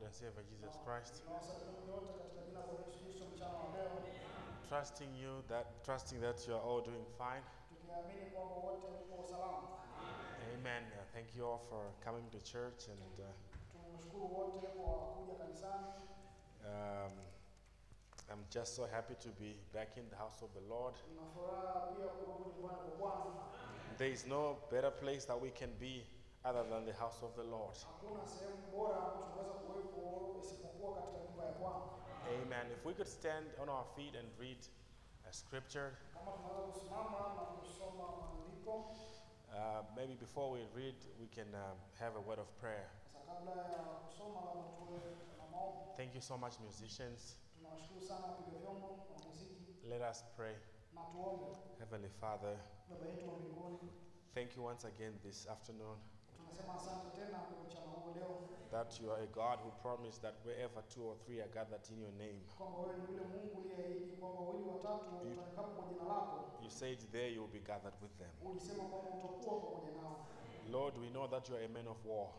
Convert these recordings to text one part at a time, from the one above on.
and Savior Jesus Christ. Trusting that you are all doing fine. Amen. Thank you all for coming to church, and I'm just so happy to be back in the house of the Lord. There is no better place that we can be other than the house of the Lord. Amen. If we could stand on our feet and read a scripture. Maybe before we read, we can have a word of prayer. Thank you so much, musicians. Let us pray. Heavenly Father, thank you once again this afternoon that you are a God who promised that wherever 2 or 3 are gathered in your name, you said there you will be gathered with them. Lord, we know that you are a man of war,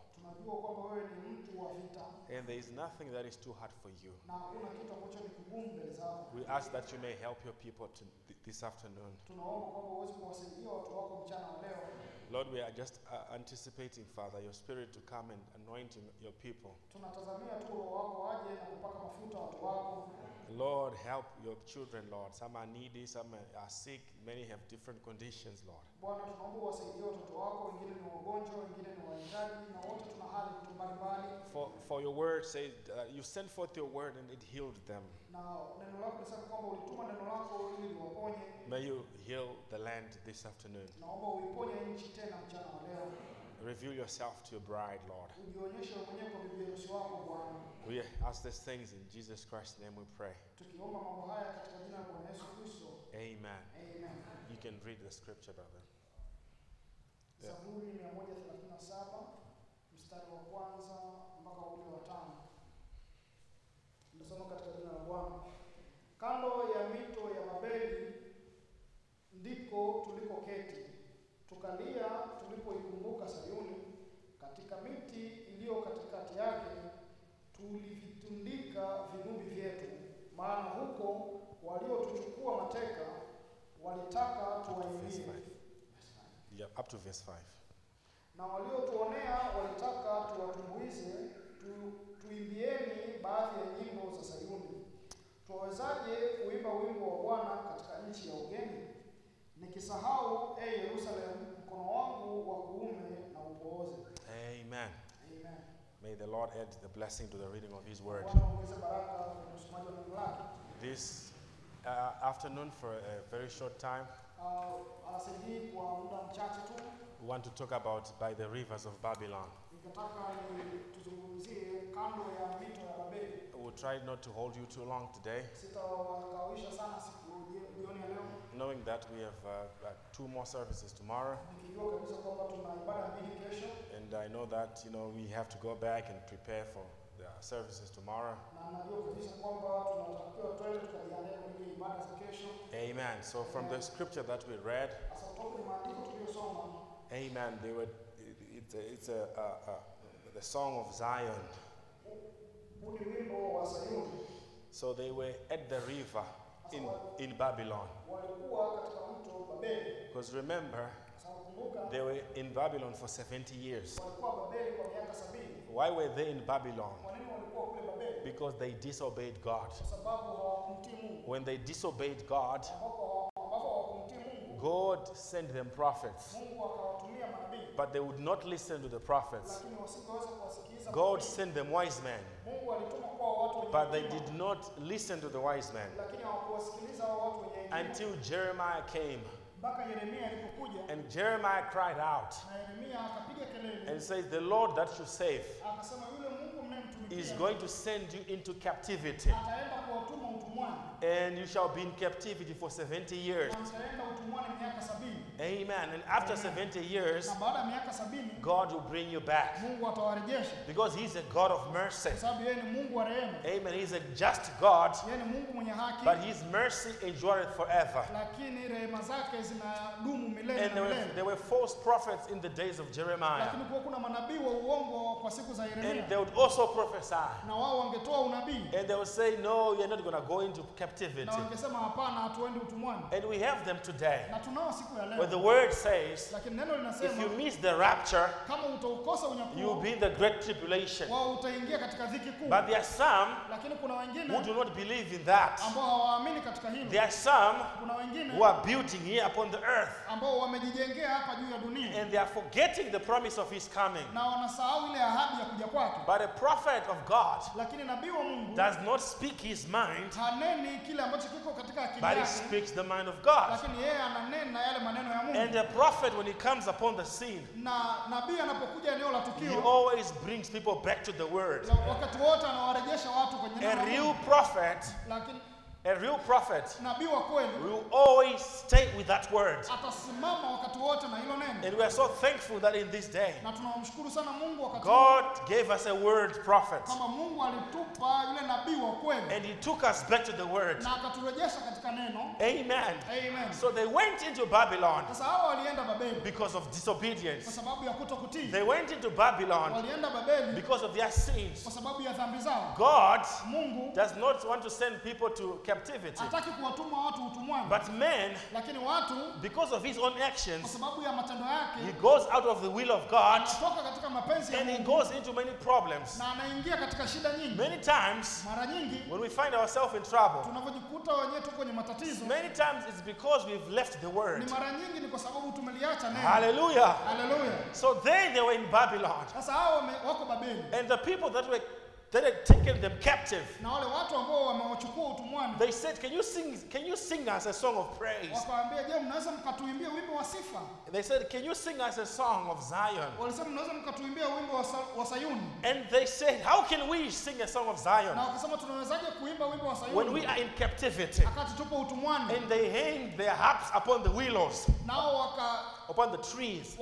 and there is nothing that is too hard for you. We ask that you may help your people this afternoon. Lord, we are just anticipating, Father, your Spirit to come and anoint your people. Lord, help your children, Lord. Some are needy, some are sick, many have different conditions, Lord. For your word says, you sent forth your word and it healed them. May you heal the land this afternoon. Reveal yourself to your bride, Lord. We ask these things in Jesus Christ's name we pray. Amen. You can read the scripture, brother. Yeah. Kando ya mito ya Babeli ndiko tulikoketi, tukalia tulipoikumbuka Sayuni. Katika miti iliyo katikati yake tulivitundika vinubi vyetu, maana huko waliotuchukua mateka walitaka tuwaingie. Yeah, up to verse 5. Na waliotuonea walitaka tuwatumbuize, tuimbieni baadhi ya nyimbo za Sayuni. Tuwawezaje kuimba wimbo wa Bwana katika nchi ya ugeni? Nikisahau, Yerusalemu, mkono wangu wa kuume na upooze. Amen. Amen. May the Lord add the blessing to the reading of his word. This afternoon, for a very short time, we want to talk about by the rivers of Babylon. We'll try not to hold you too long today, knowing that we have 2 more services tomorrow. And I know that we have to go back and prepare for the services tomorrow. Amen. So from the scripture that we read, amen, it's the song of Zion. So they were at the river in Babylon. Because remember, they were in Babylon for 70 years. Why were they in Babylon? Because they disobeyed God. When they disobeyed God, God sent them prophets. But they would not listen to the prophets. God sent them wise men. But they did not listen to the wise men. Until Jeremiah came. And Jeremiah cried out and said, the Lord that you save is going to send you into captivity. And you shall be in captivity for 70 years. na mtaenda utumwani miaka 70. Amen. And after 70 years, Na baada ya miaka 70 God will bring you back. Mungu atawarejesha Because He's a God of mercy. kwa sababu yeye ni Mungu wa rehema. Amen. He's a just God, Yeye ni Mungu mwenye haki, but His mercy endureth forever. lakini rehema zake zinadumu milele And na milele. there were false prophets in the days of Jeremiah. Lakini kuna manabii wa uongo kwa siku za And Yeremia, they would also prophesy. na wao wangetoa unabii And they would say, no, you're not going to go into captivity. na wangesema hapana, hatuendi utumwani. And we have them today. Na tunao siku ya Where the leo, word says, lakini neno if linasema you miss the rapture, kama utaukosa you'll unyakuo, be in the great tribulation. wao utaingia katika dhiki kuu. But there are some Lakini kuna who wengine do not believe in that. ambao hawaamini katika hilo. There are some Kuna wengine who are building here upon the earth, ambao wamejijengea hapa juu ya dunia and they are forgetting the promise of His coming. na wanasahau ile ahadi ya kuja kwake. But a prophet of God Lakini nabii wa Mungu does not speak his mind, haneni kile ambacho kiko katika akili but he yake, speaks the mind of God. lakini yeye ananena yale maneno ya And Mungu. the prophet, when he comes upon the scene, Na nabii anapokuja eneo la he tukio, always brings people back to the word. wakati wote anawarejesha watu kwenye neno A la real Mungu. prophet, Lakini a real prophet nabii wa kweli will always stay with that word. atasimama wakati wote na hilo neno. And we are so thankful that in this day, Na tunamshukuru sana Mungu wakati huu God gave us a word prophet. kama Mungu alitupa yule nabii wa kweli And he took us back to the word. na akaturejesha katika neno. Amen. Amen. So they went into Babylon Sasa hao walienda Babeli because of kwa disobedience. sababu ya kutokutii. They went into Babylon Walienda Babeli because of their sins. kwa sababu ya dhambi zao. God Mungu does not want to send people to captivity. hataki kuwatuma watu utumwani, But man, lakini watu because of his own kwa actions, sababu ya matendo he yake goes out of the will of God anatoka katika mapenzi ya and he Mungu goes into many problems. na anaingia katika shida nyingi. Many times, Mara nyingi when we find ourselves in trouble, tunavyojikuta wenyewe tuko kwenye matatizo, many times it's because we've left the ni word. mara nyingi ni kwa sababu tumeliacha neno. Hallelujah. Haleluya. So they were in Babylon. Sasa hao wako Babeli, And the people that had taken them captive, na wale watu ambao wamewachukua utumwani they said, can you sing us a song of praise? wakawaambia, je, mnaweza mkatuimbia wimbo wa sifa? They said, can you sing us a song of Zion? Walisema mnaweza mkatuimbia wimbo wa Sayuni. And they said, how can we sing a song of Zion Na wakasema tunawezaje kuimba wimbo wa when we Sayuni are in captivity? wakati tupo utumwani? And they hang their harps upon the willows, Nao upon the trees,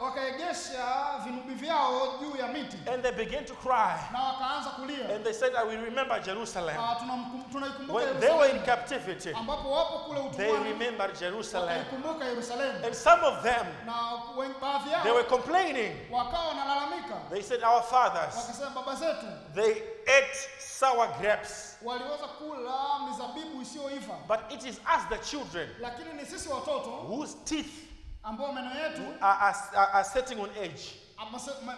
wakaegesha vinubi vyao juu ya miti and they began to cry. na wakaanza kulia. And they said, I will remember Jerusalem. Tunaikumbuka When they were in Yerusalemu, captivity, ambapo wapo kule they utumwani, remembered Jerusalem. wakaikumbuka Yerusalemu. And some of them, Na baadhi they were yao complaining. wakawa wanalalamika, They said, our fathers, wakasema baba zetu they ate sour grapes, waliweza kula mizabibu isiyoiva, but it is us, the children, lakini ni sisi watoto whose teeth ambao meno yetu are setting on edge.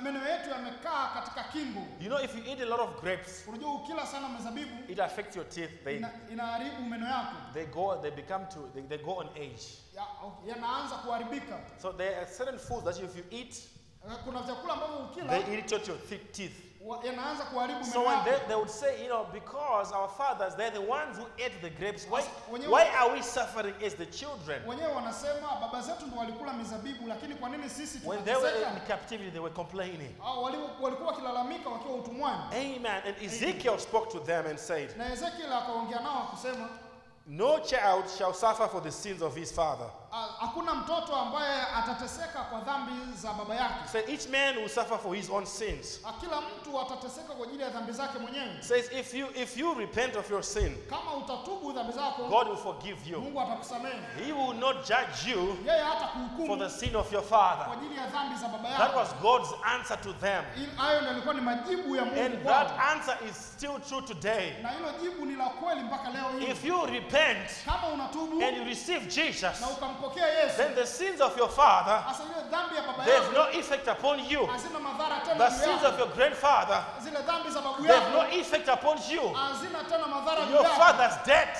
meno yetu yamekaa katika kingo. You know, if you eat a lot of grapes, Unajua ukila sana mizabibu it affects your teeth. inaharibu meno yako, They go on edge. yanaanza kuharibika. So there are certain foods that if you eat, Kuna vyakula ambavyo ukila they irritate your teeth. yanaanza kuharibu So meno when yako. they would say, because our fathers, they're the ones who ate the grapes, why Wenyewe- are we suffering as the children? Wenyewe wanasema baba zetu ndio walikula mizabibu, lakini kwa nini sisi When they were in tunateseka? captivity, they were complaining. Au walikuwa wakilalamika wakiwa utumwani. Amen. And Ezekiel spoke to them and said, Na Ezekiel akaongea nao kusema, no child shall suffer for the sins of his father. hakuna mtoto ambaye atateseka kwa dhambi za baba yake. Say each man will suffer for his own sins. Kila mtu atateseka kwa ajili ya dhambi zake mwenyewe. Says if you repent of your sin, Kama utatubu dhambi zako, God will forgive you. Mungu atakusamehe. He will not judge you Yeye hata for kuhukumu the sin of your kwa father. ajili ya dhambi za baba That yako. was God's answer to them. Hayo ndio yalikuwa ni majibu ya Mungu And kwao. that answer is still true today. Na hilo jibu ni la kweli mpaka leo hii. If you repent Kama unatubu and you receive Jesus, na ukampokea Yesu, then the sins of your father, hasa ile dhambi ya baba they have yako no effect upon you. hazina madhara tena The juu sins yako. of your grandfather, Zile dhambi za babu they have no yako effect upon you. hazina tena madhara juu Your yako. father's debt,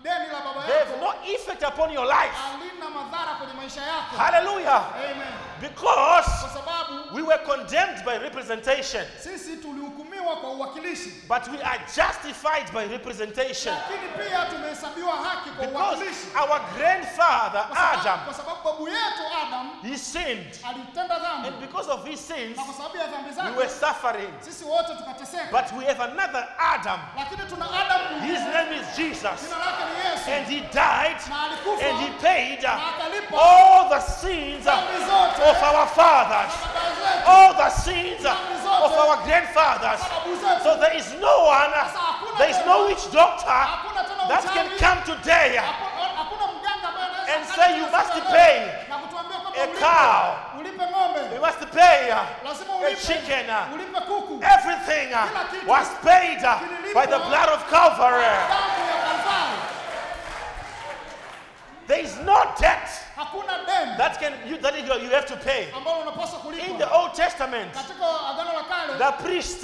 Deni la baba they have yako no effect upon your life. halina madhara kwenye maisha yako. Hallelujah. Amen. Because Kwa sababu we were condemned by representation, sisi tulihukumiwa kwa uwakilishi, but we are justified by representation. lakini pia tumehesabiwa haki kwa Because uwakilishi. our grandfather, Adam, Kwa sababu babu yetu Adam he sinned. alitenda dhambi, And because of his sins, na kwa sababu ya dhambi we were zake suffering. sisi wote tukateseka. But we have another Adam. Lakini tuna Adam His mwingine name is Jesus. Jina lake ni Yesu. And he died Na alikufa. and he paid Na akalipa all the sins dhambi zote of our fathers, na baba zetu. all the sins Dhambi zote of our grandfathers. na babu zetu. So there is no one, Sasa hakuna there is tena- no witch doctor hakuna tena that uchawi. can come today Hakuna mganga ambaye anaweza and kuja say you siku must ya leo pay na kutuambia kwamba a ulipe. cow. Ulipe ng'ombe. You must pay Lazima a ulipe. chicken. Ulipe kuku. Everything was paid by the blood of Calvary. Damu ya Kalvari. There is no debt Hakuna deni that you have to pay. ambalo unapaswa In kulipa. the Old Testament, Katika agano la kale, the priest,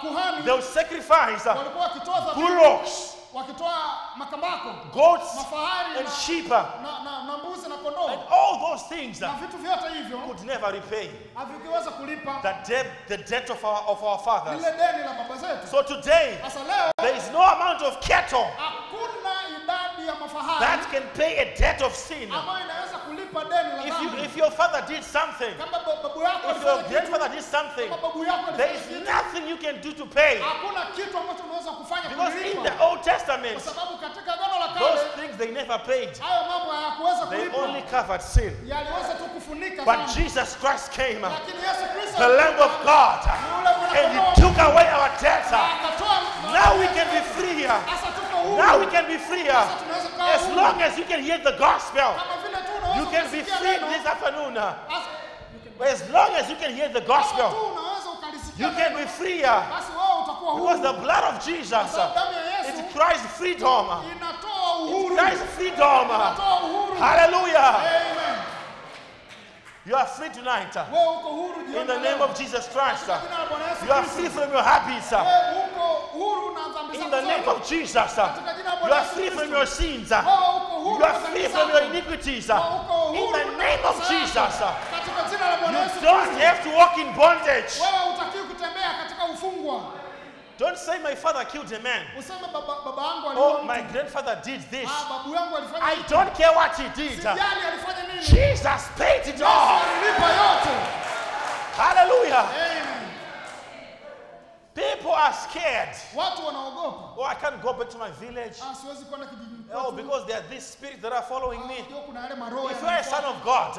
kuhani they would sacrifice walikuwa wakitoa dhabihu, bullocks, wakitoa makambako, goats, mafahari and na- sheep, na mbuzi na kondoo. and all those things Na vitu vyote hivyo could never repay havikiweza kulipa the debt of our fathers. lile deni la baba zetu. So today, Sasa leo there is no amount of cattle hakuna idadi ya mafahari that can pay a debt of sin. ambayo inaweza kulipa deni la dhambi. If your father did something, Kama babu yako if your alifanya kitu, grandfather did something, kama babu yako there alifanya is kitu, nothing you can do to pay. hakuna kitu ambacho unaweza kufanya Because in kulipa. the Old Testament, Kwa sababu katika agano la those kale things they never paid. hayo mambo hayakuweza They kulipa. only covered sin. Yaliweza tu kufunika But dhambi. Jesus Christ came, Lakini Yesu Kristo the Lamb of God, and He took away our debt. Now we can be free. Sasa tuko huru. Now we can be free. Sasa tunaweza kukaa As huru. long as you can hear the gospel, Kama vile tu unaweza you can be kusikia free neno, this afternoon. basi- As long as you can hear the kama tu gospel, unaweza ukalisikia you can neno, be free. basi wewe utakuwa Because huru. the blood of Jesus, Kwa sababu damu ya Yesu it cries freedom. inatoa It uhuru. cries freedom. Inatoa uhuru. Hallelujah. Amen. You are free tonight. Wewe uko huru jioni In the ya name leo. of Jesus Christ. Katika jina la Bwana Yesu You are Kristo. free from your habits. Wewe uko huru na dhambi In zako the name zote. of Jesus. Katika jina la You Bwana are Yesu free Kristo. from your sins. Wewe uko huru You are na dhambi free from zako. your iniquities. Wewe uko huru In the na name of dhambi Jesus. zako. Katika jina la Bwana You Yesu don't Kristo. have to walk in bondage. Wewe hutakiwi kutembea katika ufungwa. Don't say my father killed a man. Useme baba yangu Oh, aliua my mtu. grandfather did this. Babu yangu alifanya I hivi. don't care what he did. Sijali alifanya nini. Jesus paid it Yesu all. alilipa yote. Hallelujah. Amen. People are scared. Watu wanaogopa. Oh, I can't go back to my village. Siwezi kwenda kijijini Oh, kwetu. because there are these spirits that are following me. Ndio kuna yale maroho If you are a son of God,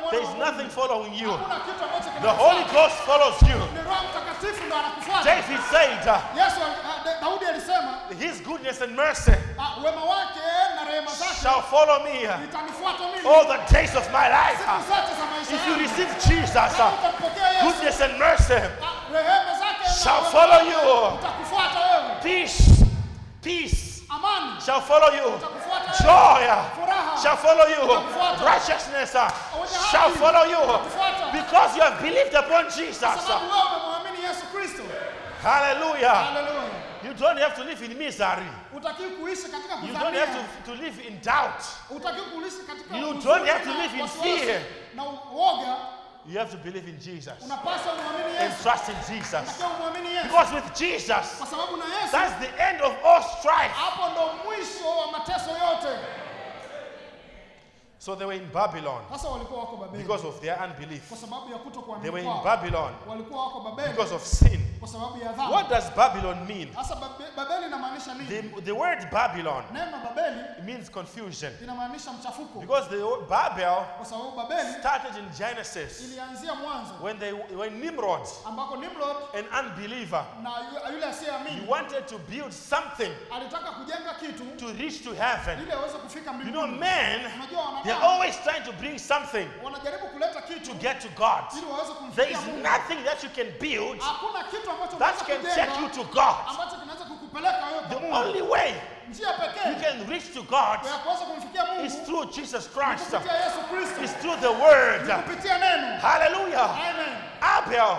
there is nothing following you. Hakuna kitu ambacho The Holy kinakufuata. Ghost follows you. Ni Roho Mtakatifu ndo anakufuata. David said, Yesu Daudi alisema His goodness and mercy wema wake na rehema zake shall follow me itanifuata mimi all the days of my life. siku zote za maisha If you yangu. receive Jesus, Kama utampokea Yesu, goodness and mercy rehema zake na shall wema follow wake you. utakufuata wewe. Peace Amani shall follow you. utakufuata Joy wewe. Furaha shall follow you. utakufuata. Righteousness shall follow you. utakufuata. Because you have believed upon Jesus. Kwa sababu wewe umemwamini Yesu Kristo. Hallelujah. Hallelujah. You don't have to live in misery. Utakiwa kuishi katika You don't kudhania. have to live in doubt. Utakiwa kuishi katika You huzuni don't have to na live in wasiwasi fear. na uoga. You have to believe in Jesus Unapaswa umwamini and Yesu. trust in Jesus. Unatakiwa umwamini Yesu. Because with Jesus, Kwa sababu na Yesu that's the end of all strife. hapo ndo mwisho wa mateso yote. So they were in Babylon Sasa walikuwa wako Babeli because of their unbelief. kwa sababu ya They kutokuamini were in kwao. Babylon Walikuwa wako Babeli because of sin. kwa sababu ya dhambi. What does Babylon mean? Sasa Babeli inamaanisha nini? The word Babylon Neno Babeli means confusion. inamaanisha mchafuko. Because the word Babel Kwa sababu Babeli started in Genesis ilianzia mwanzo when Nimrod, ambako Nimrod an unbeliever, na yule he asiyeamini wanted to build something alitaka kujenga kitu to reach to heaven. ili aweze kufika You know, mbinguni. men, Unajua they're wanadamu always trying to bring something wanajaribu kuleta kitu to get to God. ili waweze There kumfikia is Mungu. nothing that you can build Hakuna kitu ambacho that unaweza can take you kujenga to God. ambacho kinaweza kukupeleka wewe The kwa Mungu. only way Njia you pekee can reach to God ya kuweza kumfikia Mungu is through Jesus ni Christ. kupitia Yesu Kristo. It's through the word. Ni kupitia neno. Hallelujah. Amen. Abel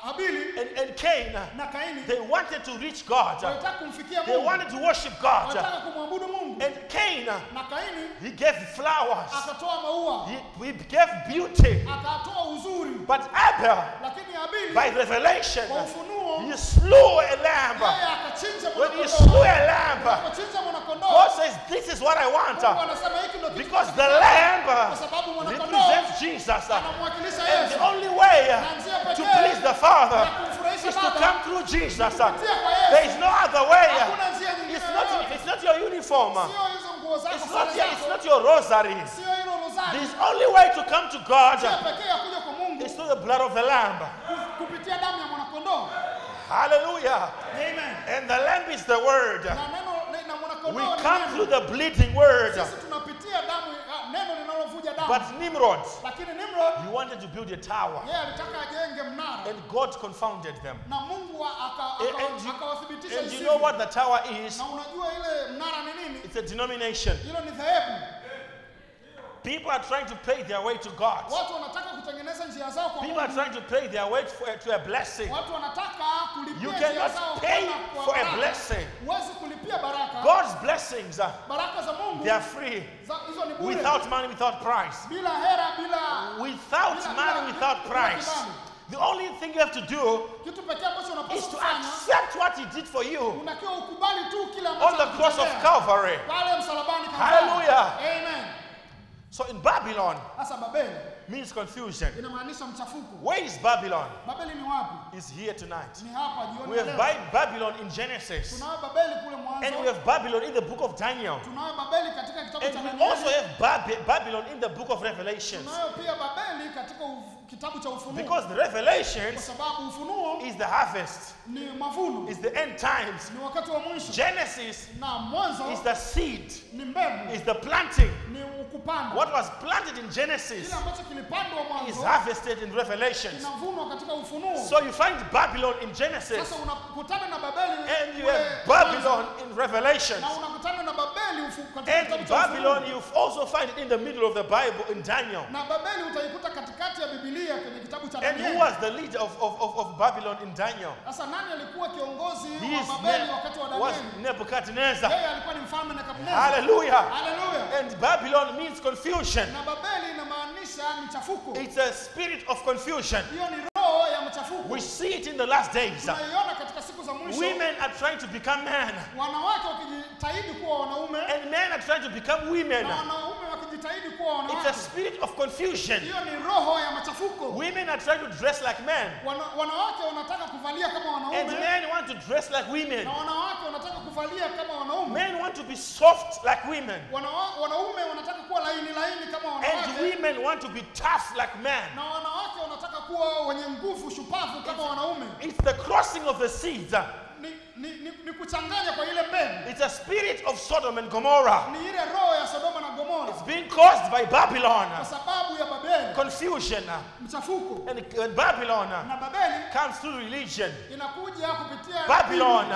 Habili and Cain, na Kaini they wanted to reach God. walitaka kumfikia They Mungu. wanted to worship God. Walitaka kumwabudu Mungu. And Cain, Na Kaini he gave flowers. akatoa maua, He gave beauty. akatoa uzuri. But Abel, Lakini Habili by revelation, kwa ufunuo he slew a lamb. yeye akachinja When he mwanakondoo. slew a lamb, Akachinja mwanakondoo. God says, this is what I want. Mungu anasema hiki ndio kitu Because the nachokitaka. lamb Kwa sababu mwanakondoo represents Jesus. anamwakilisha And Yesu. the only way Na njia to pekee please the Father ya kumfurahisha is to Baba come through Jesus. kupitia kwa Yesu. There is no other way. Hakuna njia nyingine It's yoyote. not your uniform. Sio hizo nguo zako, It's not your rosary. Sio hilo rosari. The only way to come to God Njia pekee ya kuja kwa Mungu is through the blood of the Lamb. kupitia damu ya mwanakondoo. Hallelujah. Amen. And the Lamb is the word. Na neno na mwanakondoo We ni come neno. through the bleeding word. Sisi tunapitia damu, neno linalovuja damu. But Nimrod, Lakini Nimrod he wanted to build a tower. yeye alitaka ajenge mnara. And God confounded them. Na Mungu akawathibitisha And you know what the tower is? Na unajua ile mnara ni nini? It's a denomination. Hilo ni dhehebu. People are trying to pay their way to God. Watu wanataka kutengeneza njia zao kwa People are Mungu. trying to pay their way to a blessing. Watu wanataka kulipia You njia cannot zao pay kwa for a baraka. blessing. Huwezi kulipia baraka. God's blessings, Baraka za Mungu they are free. hizo ni bure. Without money, without price. Bila hera, bila Without money, without price. The only thing you have to do kitu pekee ambacho is unapaswa to kufanya, accept what He did for you unakiwa ukubali tu kile on ambacho the cross of alikutendea. Calvary. Pale msalabani Kalvari. Hallelujah. Amen. So in Babylon Sasa Babeli means confusion. inamaanisha mchafuko. Where is Babylon? Babeli ni wapi? Is here tonight. Ni hapa jioni We ya have leo. Babylon in Genesis. Tunayo Babeli kule And we mwanzo. have Babylon in the book of Daniel. Tunayo Babeli katika kitabu cha And we also Danieli. have Babylon in the book of Revelations. Tunayo pia Babeli katika kitabu cha Ufunuo. Because the Kwa Revelations sababu Ufunuo is the harvest, ni mavuno. is the end times. Ni wakati wa mwisho. Genesis Na mwanzo is the seed, ni mbegu. is the planting. Ni kupanda. What was planted in Genesis Kile ambacho kilipandwa is mwanzo harvested in Revelations. kinavunwa katika Ufunuo. So you find Babylon in Genesis Sasa unakutana na Babeli and you kule have Babylon in Revelations. na unakutana na Babeli katika And kitabu cha Babylon Ufunuo. you also find it in the middle of the Bible in Daniel. Na Babeli utaikuta katikati ya Biblia kwenye kitabu cha And who Danieli. was the leader of Babylon in Daniel? Sasa nani alikuwa kiongozi His wa Babeli name wakati wa was Danieli? Nebuchadnezzar. Yeye alikuwa ni mfalme Nebukadneza. Hallelujah. Haleluya. And Babylon means confusion. Na Babeli inamaanisha mchafuko. It's a spirit of confusion. Hiyo ni roho ya mchafuko. We see it in the last days. Tunaiona katika siku za mwisho. Women are trying to become men. Wanawake wakijitahidi kuwa wanaume And men are trying to become women. na wanaume wakijitahidi kuwa It's a wanawake. spirit of confusion. Hiyo ni roho ya machafuko. Women are trying to dress like men. Wanawake wanataka kuvalia kama And wanaume men want to dress like women. na wanawake wanataka kuvalia kama wanaume. Men want to be soft like women. Wanaume wanataka kuwa laini kama And wanawake. women want to be tough like men. Na wanawake wanataka kuwa wenye nguvu shupavu kama wanaume. It's the crossing of the seeds. Ni kuchanganya kwa ile mbegu. It's a spirit of Sodom and Gomorrah. Ni ile roho ya Sodoma na Gomora. It's being caused by Babylon. Kwa sababu ya Babeli. Confusion. Mchafuko. And Babylon Na Babeli comes through religion. inakuja kupitia Babylon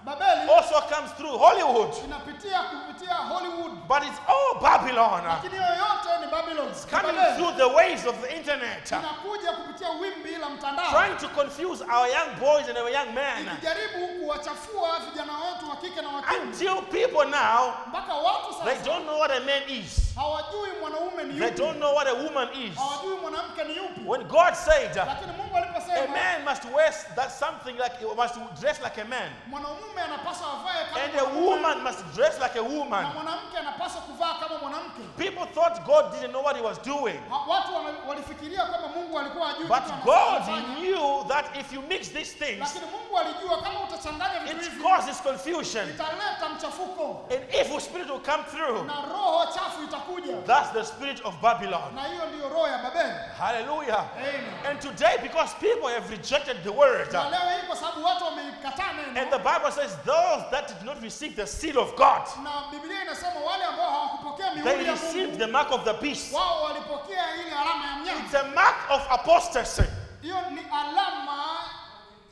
Babeli also comes through Hollywood. inapitia kupitia Hollywood. But it's all Babylon. Lakini hiyo yote ni Babylon. Coming Babeli. through the waves of the internet. Inakuja kupitia wimbi la mtandao. Trying to confuse our young boys and our young men. Ikijaribu kuwachafua vijana wetu wa kike na wa kiume. Until people now, Mpaka watu they sasa don't know what a man is. hawajui mwanaume ni They yupi. don't know what a woman is. Hawajui mwanamke ni yupi. When God said, Lakini Mungu a aliposema man must wear that something like, must dress like a man. mwanamume anapaswa avae kama And a mwanamume, woman must dress like a woman. na mwanamke anapaswa kuvaa kama mwanamke. People thought God didn't know what he was doing. Watu walifikiria kwamba Mungu alikuwa hajui But kitu God anachofanya. knew that if you mix these things, Lakini Mungu alijua kama utachanganya vitu it hivi causes confusion. italeta mchafuko An evil spirit will come through. na roho chafu itakuja. That's the spirit of Babylon. Na hiyo ndiyo roho ya Babeli. Hallelujah. Amen. And today, because people have rejected the word, Na leo hii kwa sababu watu wameikataa neno. and the Bible says those that did not receive the seal of God, Na Biblia inasema wale ambao hawakupokea they mihuri ya received Mungu, the mark of the beast. wao walipokea ile alama ya mnyama. It's a mark of apostasy. Hiyo ni alama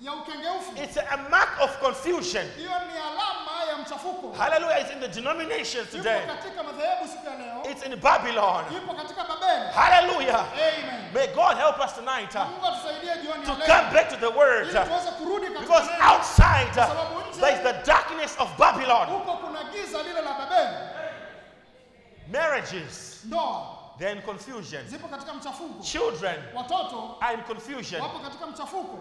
ya ukengeufu. It's a mark of confusion. Hiyo ni alama ya mchafuko. Hallelujah. It's in the denominations today. Ipo katika madhehebu siku ya leo. It's in Babylon. Ipo katika Babeli. Hallelujah. Amen. May God help us tonight Mungu atusaidie jioni to ya leo. come back to the word. Ili tuweze kurudi katika Because neno. outside Kwa sababu nje there is the darkness of Babylon. huko kuna giza lile la Babeli. Marriages, Ndoa they're in confusion. zipo katika mchafuko. Children Watoto are in confusion. wapo katika mchafuko.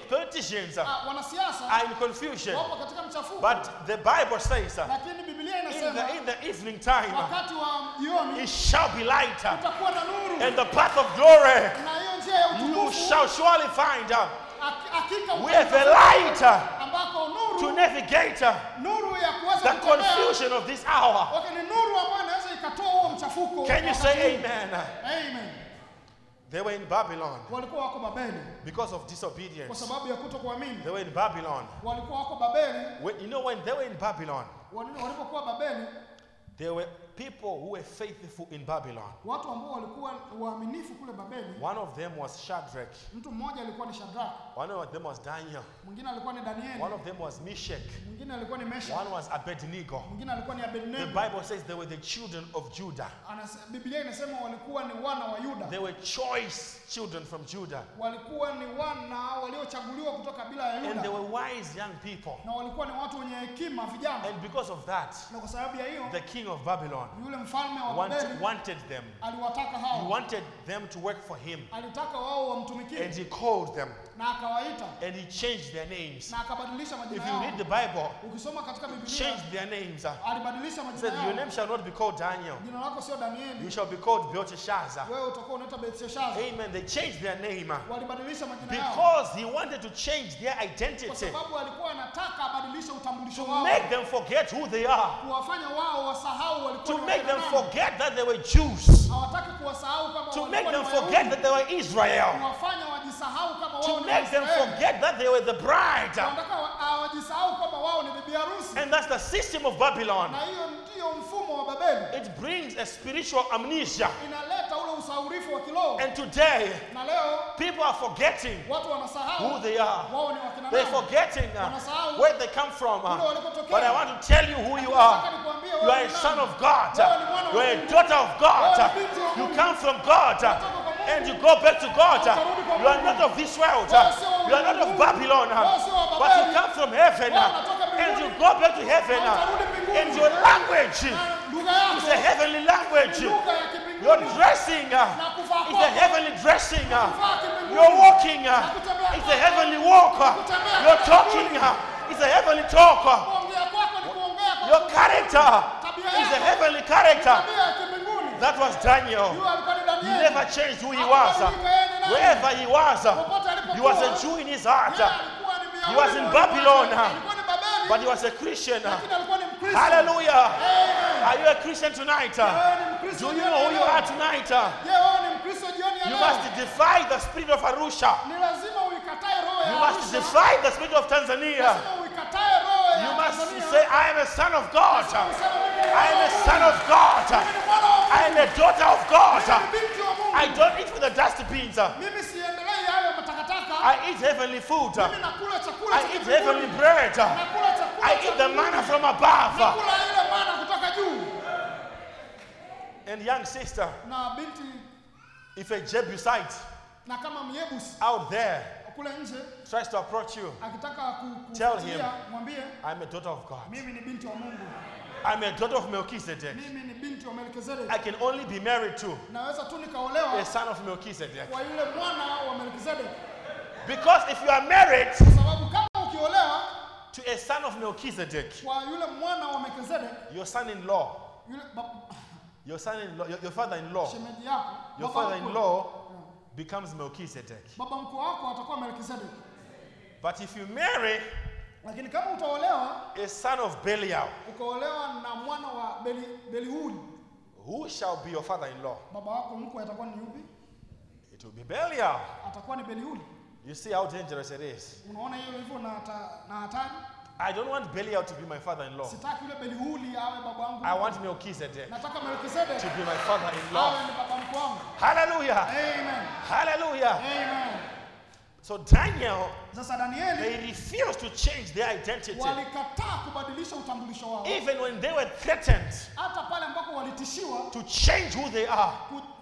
Politicians Wanasiasa are in confusion. wapo katika mchafuko. But the Bible says Lakini Biblia inasema in the evening time wakati wa jioni it shall be light, kutakuwa na nuru. and the path of glory Na hiyo njia ya you utukufu shall surely find. hakika We have a light ambako nuru to navigate nuru ya kuweza the confusion of this hour. Okay, ni nuru ambayo inaweza ikatoa huo mchafuko. Can you say amen? Amen. They were in Babylon Walikuwa wako Babeli because of kwa disobedience. sababu ya kutokuamini. They were in Babylon. Walikuwa wako Babeli. You know, when they were in Babylon, Walipokuwa Babeli, there were people who were faithful in Babylon. watu ambao walikuwa waaminifu kule Babeli. One of them was Shadrach. Mtu mmoja alikuwa ni Shadrach. One of them was Daniel. Mwingine alikuwa ni Danieli. One of them was Meshach. Mwingine alikuwa ni Meshach. One was Abednego. Mwingine alikuwa ni The Abednego. Bible says they were the children of Judah. Biblia inasema walikuwa ni wana wa Yuda. They were choice children from Judah. Walikuwa ni wana waliochaguliwa kutoka kabila ya And Yuda. they were wise young people. Na walikuwa ni watu wenye hekima vijana. And because of that, Na kwa sababu ya hiyo, the king of Babylon yule mfalme wa Babeli wanted them. aliwataka He hao. wanted them to work for him. Alitaka wao wamtumikie. And he called them. Na akawaita. And he changed their names. Na akabadilisha majina If you yao. read the Bible, Ukisoma katika Biblia, change their names. alibadilisha He majina said, your yao. name shall not be called Daniel. Jina lako sio Danieli. You shall be called Belteshazzar. Wewe utakuwa unaitwa Belshazzar. Amen. They changed their name Walibadilisha majina yao. because he wanted to change their Kwa identity, sababu alikuwa anataka abadilishe utambulisho wao. make them forget who they are, Kuwafanya wao wasahau walikuwa to ni make them Wayunani. forget that they were Jews, Hawataki kuwasahau kama to walikuwa make ni them Wayahudi. forget that they were Israel, Kuwafanya wajisahau kama wao to ni make them Waisraeli. forget that they were the bride. Wanataka wajisahau kama wao ni bibi harusi. And that's the system of Babylon. Na hiyo ndio mfumo wa Babeli. It brings a spiritual amnesia. Inaleta ule usaurifu wa kiroho. And today, Na leo people are forgetting watu wanasahau who they are. wao ni wakina They're nani. forgetting Wanasahau where they come from. kule walikotokea. But I want to tell you who you are. Nataka nikwambie You wewe are a ni son nani. of God. Wewe ni mwana wa You are a Mungu. daughter of God. Wewe ni binti wa You Mungu. come from God. Unatoka kwa Mungu. And you go back to God. Utarudi kwa You are Mungu. not of this world. Wewe sio wa You are not of Mungu. Babylon. Wewe sio wa But you Babeli. come from heaven. Wewe unatoka mbinguni. And you go back to heaven. Na utarudi mbinguni. And your language Na lugha yako is a heavenly language. lugha ya kibinguni. Your dressing Na kuvaa is a kwako. heavenly dressing. Kuvaa kibinguni. Your walking kutembea is a kwako. heavenly walk. kutembea Your kwako. talking is a heavenly talk. Kuongea kwako ni kuongea kwa Your Mungu. character Tabia is a yako. heavenly character. Tabia ya kibinguni. That was Daniel. Yule alikuwa ni He Danieli. never changed who he was. Wherever he was, he was a Jew in his heart. He was in Babylon, but he was a Christian. Hallelujah. Are you a Christian tonight? Do you know who you are tonight? You must defy the spirit of Arusha. You must defy the spirit of Tanzania. You must say, I am a son of God. I am a son of God. I am a daughter of God. I don't eat with the dustbins. I eat heavenly food. I eat heavenly bread. I eat the manna from above. And young sister, Na binti if a Jebusite na kama Myebusi out there kule nje tries to approach you, akitaka Tell kufuatilia, him. mwambie I'm a daughter of God. mimi ni binti wa Mungu. I'm a daughter of Melchizedek. Mimi ni binti wa Melkizedeki. I can only be married to Naweza tu nikaolewa a son of Melchizedek. kwa yule mwana wa Melkizedeki. Because if you are married Kwa sababu kama ukiolewa to a son of Melchizedek, kwa yule mwana wa Melkizedeki, your son-in-law, yule your son-in-law, your father-in-law, shemeji yako, your baba father-in-law mkwe, becomes Melchizedek. baba mkwe wako atakuwa Melkizedeki. But if you marry Lakini kama utaolewa a son of Belial, ukaolewa na mwana wa Beliuli, who shall be your father-in-law? baba wako mkwe atakuwa ni yupi? It will be Belial. Atakuwa ni Beliuli. You see how dangerous it is. Unaona hiyo hivyo na hatari? I don't want Belial to be my father-in-law. Sitaki yule Beliuli awe baba wangu. I want Melchizedek Nataka to Melkizedeki be my father-in-law. awe ni baba mkwe wangu. Hallelujah. Amen. Hallelujah. Amen. So Daniel, Sasa Danieli they refused to change their identity. walikataa kubadilisha utambulisho wao. Even when they were threatened Hata pale ambako walitishiwa, to change who they are,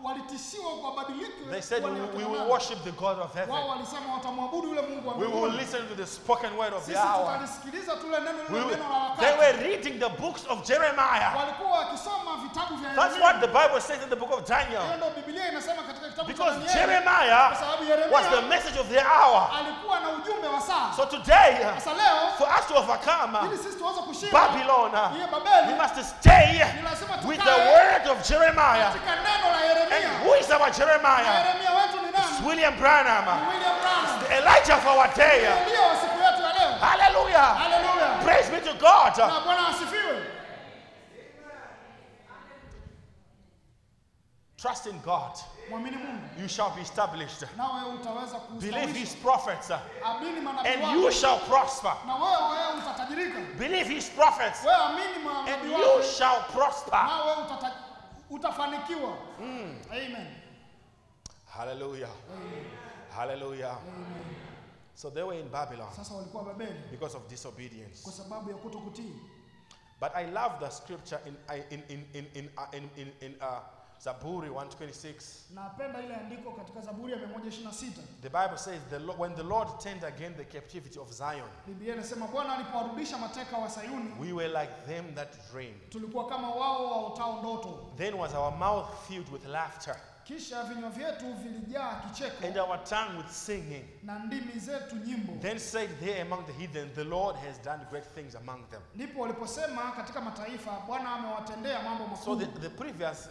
walitishiwa kwa badiliko. they said, we will worship the God of heaven. Wao walisema watamwabudu yule Mungu wa We will mbinguni. listen to the spoken word of the Sisi hour. tutalisikiliza tule neno We lile will- neno la They wakati. were reading the books of Jeremiah. Walikuwa wakisoma vitabu vya That's Yeremia. what the Bible says in the book of Daniel. Hiyo ndio Biblia inasema katika kitabu cha Because Danieli. Jeremiah Kwa sababu Yeremia was the message of the hour. alikuwa na ujumbe wa saa. So today, Sasa leo for us to overcome ili sisi tuweze kushinda Babylon, hiyo we Babeli, must stay ni lazima with the tukae word of Jeremiah. katika neno la Yeremia. And who is our Na Jeremiah? Yeremia wetu ni It's nani? William Branham, Ni William Branham. the Elijah of our day. Ndio siku yetu ya leo. Hallelujah. Haleluya. Praise be to God. Na Bwana asifiwe. Trust in God. Mwamini Mungu. You shall be established. Nawe utaweza Believe kustawisha. his prophets. Amini manabii And wake. you shall prosper. Na wewe utatajirika. Believe his prophets. Wewe amini And manabii you wake. shall prosper. Na wewe utafanikiwa. Amen. Hallelujah. Hallelujah. So they were in Babylon Sasa walikuwa Babeli because of disobedience. kwa sababu ya kutokutii. But I love the scripture in Zaburi 126. Napenda ile andiko katika Zaburi ya 126. The Bible says, when the Lord turned again the captivity of Zion, Biblia inasema Bwana alipowarudisha mateka wa Sayuni, we were like them that dreamed. tulikuwa kama wao waotao ndoto. Then was our mouth filled with laughter, Kisha vinywa vyetu vilijaa and kicheko our tongue with singing. na ndimi zetu nyimbo. Then said they among the heathen, the Lord has done great things among them. Ndipo waliposema katika mataifa, Bwana amewatendea mambo So makubwa. the previous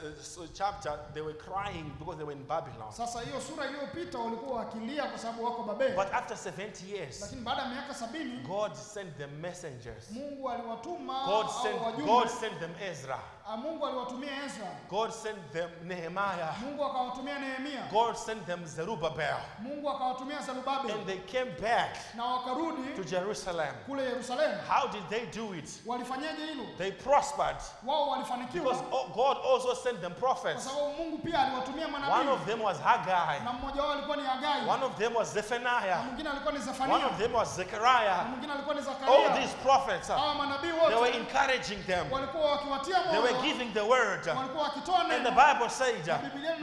chapter, they were crying because they were in Babylon. Sasa hiyo sura iliyopita walikuwa wakilia kwa sababu wako Babeli. But after 70 years, Lakini baada ya miaka 70 God sent them messengers. Mungu aliwatuma God wajumbe. sent them Ezra. Mungu aliwatumia Ezra. God sent them Nehemiah. Mungu akawatumia Nehemia. God sent them Zerubbabel. Mungu akawatumia Zerubabel. And they came back Na wakarudi to Jerusalem. kule Yerusalemu. How did they do it? Walifanyaje hilo? They prospered Wao walifanikiwa because God also sent them kwa prophets. sababu Mungu pia aliwatumia One manabii. of them was Haggai. Na mmoja wao alikuwa ni Hagai. One of them was Na Zephaniah. mwingine alikuwa ni One Zefania. of them was Na Zechariah. mwingine alikuwa ni All Zakaria. these prophets, Hawa manabii they were wote encouraging them. walikuwa wakiwatia They were moyo. giving the word. Walikuwa wakitoa And the neno. Bible said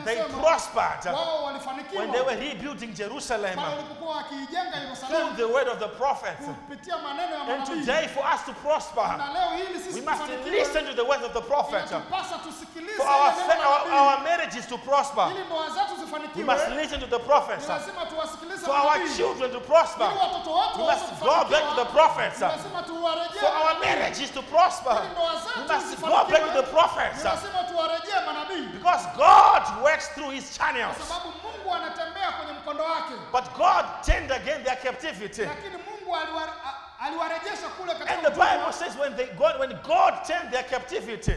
they prospered Wao walifanikiwa. when they were rebuilding Jerusalem Pale walipokuwa wakiijenga through Yerusalemu the word of the prophets. kupitia maneno ya And manabii. today, for us to prosper, Na leo hili we sisi must tufanikiwe. listen to the words of the prophet. Inatupasa tusikilize For ile neno la nabii. our marriages to prosper, Ili ndoa zetu we zifanikiwe. must listen to the prophets. Ni lazima tuwasikilize For our manabii. children to prosper, Ili watoto wetu we waweze must go back to the kufanikiwa. prophets. Ni lazima tuwarejee For our manabii. marriages to prosper, Ili ndoa we zetu must go back to the zifanikiwe. prophets. Ni lazima tuwarejee manabii. Because God works through his channels. Kwa sababu Mungu anatembea kwenye mkondo wake. But God turned again their captivity. Lakini Mungu aliwarejesha kule And katika the utumwa. Bible says when God turned their captivity,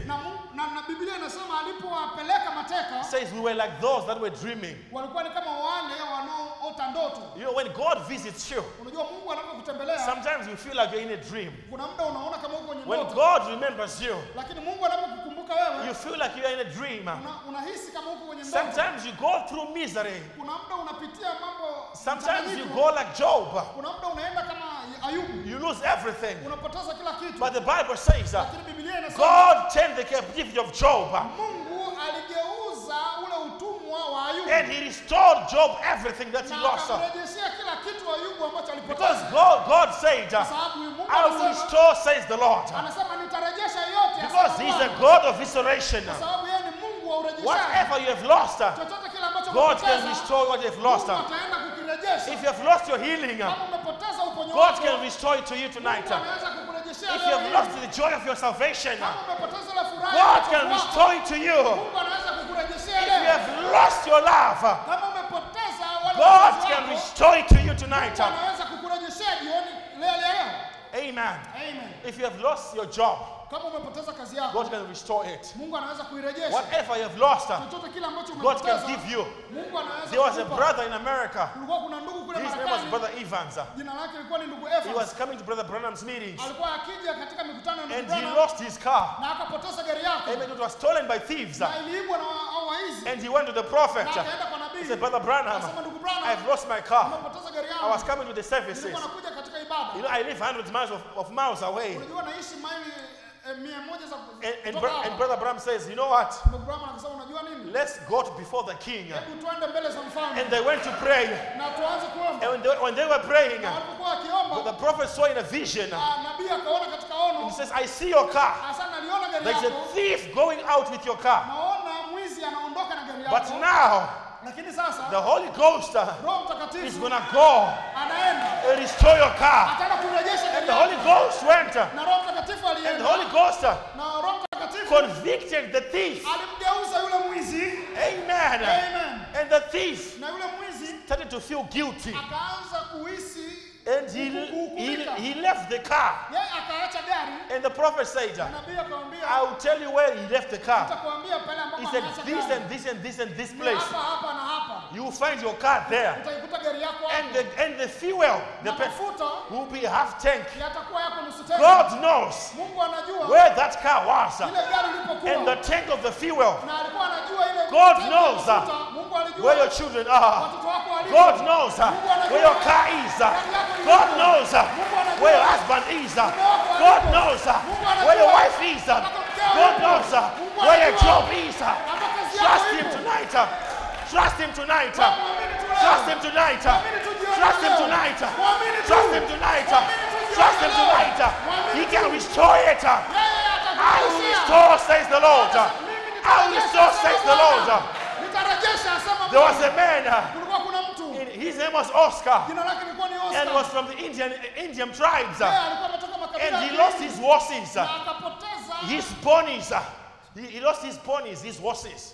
na Biblia inasema alipowapeleka mateka says we were like those that were dreaming. walikuwa ni kama wale wanaoota ndoto. You know, when God visits you, Unajua Mungu anapokutembelea sometimes you feel like you're in a dream. kuna muda unaona kama uko kwenye When ndoto. God remembers you, Lakini Mungu anapokukumbuka wewe you feel like you're in a dream. unahisi kama uko kwenye ndoto. Sometimes you go through misery. Kuna muda unapitia mambo Sometimes you mchanganyiko. go like Job. Kuna muda unaenda kama Ayubu. You lose everything. Unapoteza kila kitu. But the Bible says Lakini Biblia inasema God turned the captivity of Job Mungu aligeuza ule utumwa wa Ayubu. and he restored Job everything that he Na lost. akamrejeshea kila kitu Ayubu ambacho Because alipoteza. God said, Kwa sababu Mungu I will anasema restore, says the Lord. anasema nitarejesha yote. Because asema he's a Bwana. God of restoration. Kwa sababu yeye ni Mungu wa urejeshaji. Whatever you have lost, Chochote kile ambacho God can umepoteza, restore what you have lost. Mungu ataenda kukirejesha. If you have lost your healing, Kama umepoteza uponyo God wako, can restore it to you tonight. Mungu anaweza kukurejeshea If leo you have hii. lost the joy of your salvation, Kama umepoteza ile furaha ya God can wokovu wako, restore it to you. Mungu anaweza kukurejeshea If you leo. have lost your love, Kama umepoteza wale God wazazi can wako, restore it to you tonight. Mungu anaweza kukurejeshea jioni leo. Amen. Amen. If you have lost your job, Kama umepoteza kazi yako, God can restore it. Mungu anaweza kuirejesha. Whatever you have lost, Chochote kile ambacho God can umepoteza, give you. Mungu anaweza There was a kukupa. brother in America. Kulikuwa kuna ndugu kule His name was Marekani. Brother Evans. Jina lake lilikuwa ni ndugu He Evans. was coming to Brother Branham's meetings Alikuwa akija katika mikutano ya ndugu and he Branham lost his car. na akapoteza gari yake. Amen. It was stolen by thieves. Na iliibwa na hao waizi. And he went to the prophet. Na akaenda kwa He nabii. said, Brother Branham, Akasema, ndugu Branham, I've lost my car. nimepoteza gari I yangu. was coming to the services. Nilikuwa nakuja katika ibada. You know, I live hundreds of miles away. Unajua naishi maili 100 za And kutoka hapa. Brother Branham says, you know what? Ndugu Branham akasema, unajua nini? Let's go before the king. Hebu tuende mbele za mfalme. And they went to pray. Na tuanze kuomba. And when they were praying, Na walipokuwa wakiomba, the prophet saw in a vision. nabii akaona katika ono. He says, I see your car. Hasa naliona gari There's yako. a thief going out with your car. Naona mwizi anaondoka na gari But yako. now, Lakini sasa the Holy Ghost Roho is Mtakatifu going to go anaenda. and restore your car. Ataenda kurejesha And gari the Holy yako. Ghost went. Na Roho Mtakatifu And the alienda. Holy Ghost Na Roho Mtakatifu convicted the thief. alimgeuza yule mwizi. Amen. Amen. And the thief Na yule mwizi started to feel guilty. akaanza kuhisi And he left the car. Yeye akaacha gari. And the prophet said, Nabii akamwambia, I will tell you where he left the car. nitakwambia pale ambapo He said, anaacha this gari. and this and this and this Ni place. hapa hapa na hapa. You will find your car there. Utaikuta gari yako hapo. And the fuel, the Na mafuta will be half tank. yatakuwa yako nusu tanki. God knows Mungu anajua where that car was. ile gari ilipokuwa. And the tank of the fuel. Na alikuwa anajua ile God tanki ya knows mafuta. Mungu alijua where your children are. watoto wako walipo. God knows where your car is. God knows where your husband is. God knows where your wife is. God knows where your job is. Trust him tonight. Trust him tonight. Trust him tonight. Trust him tonight. Trust him tonight. Trust him tonight. He can restore it. I will restore, says the Lord. I will restore, says the Lord. There was a man, Kulikuwa kuna mtu. his name was Oscar, Jina lake lilikuwa ni Oscar. and was from the Indian tribes. Yeye alikuwa ametoka makabila And he ya lost Hindi. his horses, Na akapoteza his ponies. He lost his ponies, his horses.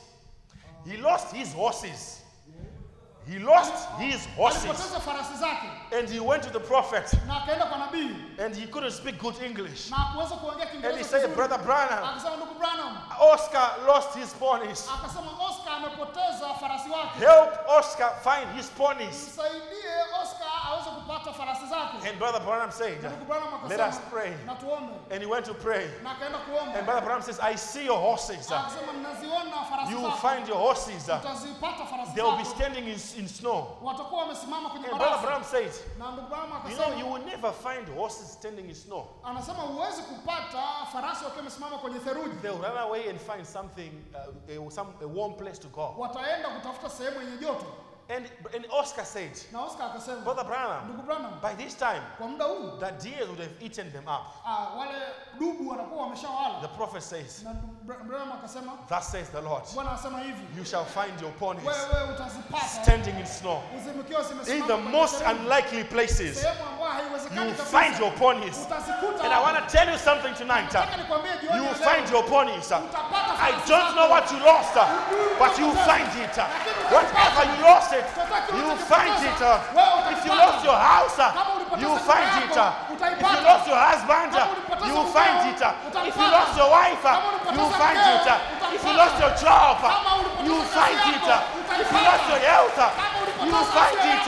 He lost his horses. He lost his horses. alipoteza farasi zake And he went to the prophet, na akaenda kwa nabii and he couldn't speak good English. na hakuweza kuongea And he Kiingereza said, vizuri. Brother Branham, Akasema ndugu Branham, Oscar lost his ponies. akasema Oscar amepoteza farasi wake. Help Oscar find his ponies. Msaidie Oscar aweze kupata farasi zake. And Brother Branham said, Ndugu Branham let akasema us pray. na tuombe. And he went to pray. Na akaenda kuomba. And Brother Branham says, I see your horses. Akasema ninaziona farasi You will zako. find your horses. Utazipata farasi They will be zako. standing in snow. Watakuwa wamesimama kwenye And Brother barafu. Branham said, Na ndugu Branham you know, you akasema will never find horses standing in snow. anasema huwezi kupata farasi wakiwa wamesimama kwenye theluji. They'll run away and find something, a warm place to go. Wataenda kutafuta sehemu yenye joto. And Oscar said, Na Oscar akasema, Brother Branham, ndugu Branham, by this time, kwa muda huu the deer would have eaten them up. wale dubu wanakuwa wameshawala. The prophet says, Na ndugu Branham akasema, thus says the Lord, Bwana anasema hivi, you shall find your ponies wewe utazipata standing in snow. uzimekiwa zimesimama In the kwenye most theluji. unlikely places, Sehemu ambayo you haiwezekani will kabisa. find your ponies. Utazikuta. And I want to tell you something tonight. Nataka nikwambie jioni You ya will leo, find your ponies. utapata I farasi don't know zako. what you lost, but you will find it. Whatever you lost it, you will find it. If you lost your house, you will find it. If you lost your husband, you will find it. If you lost your wife, you will find it. If you lost your job, you will find it. If you lost your health, you will find it.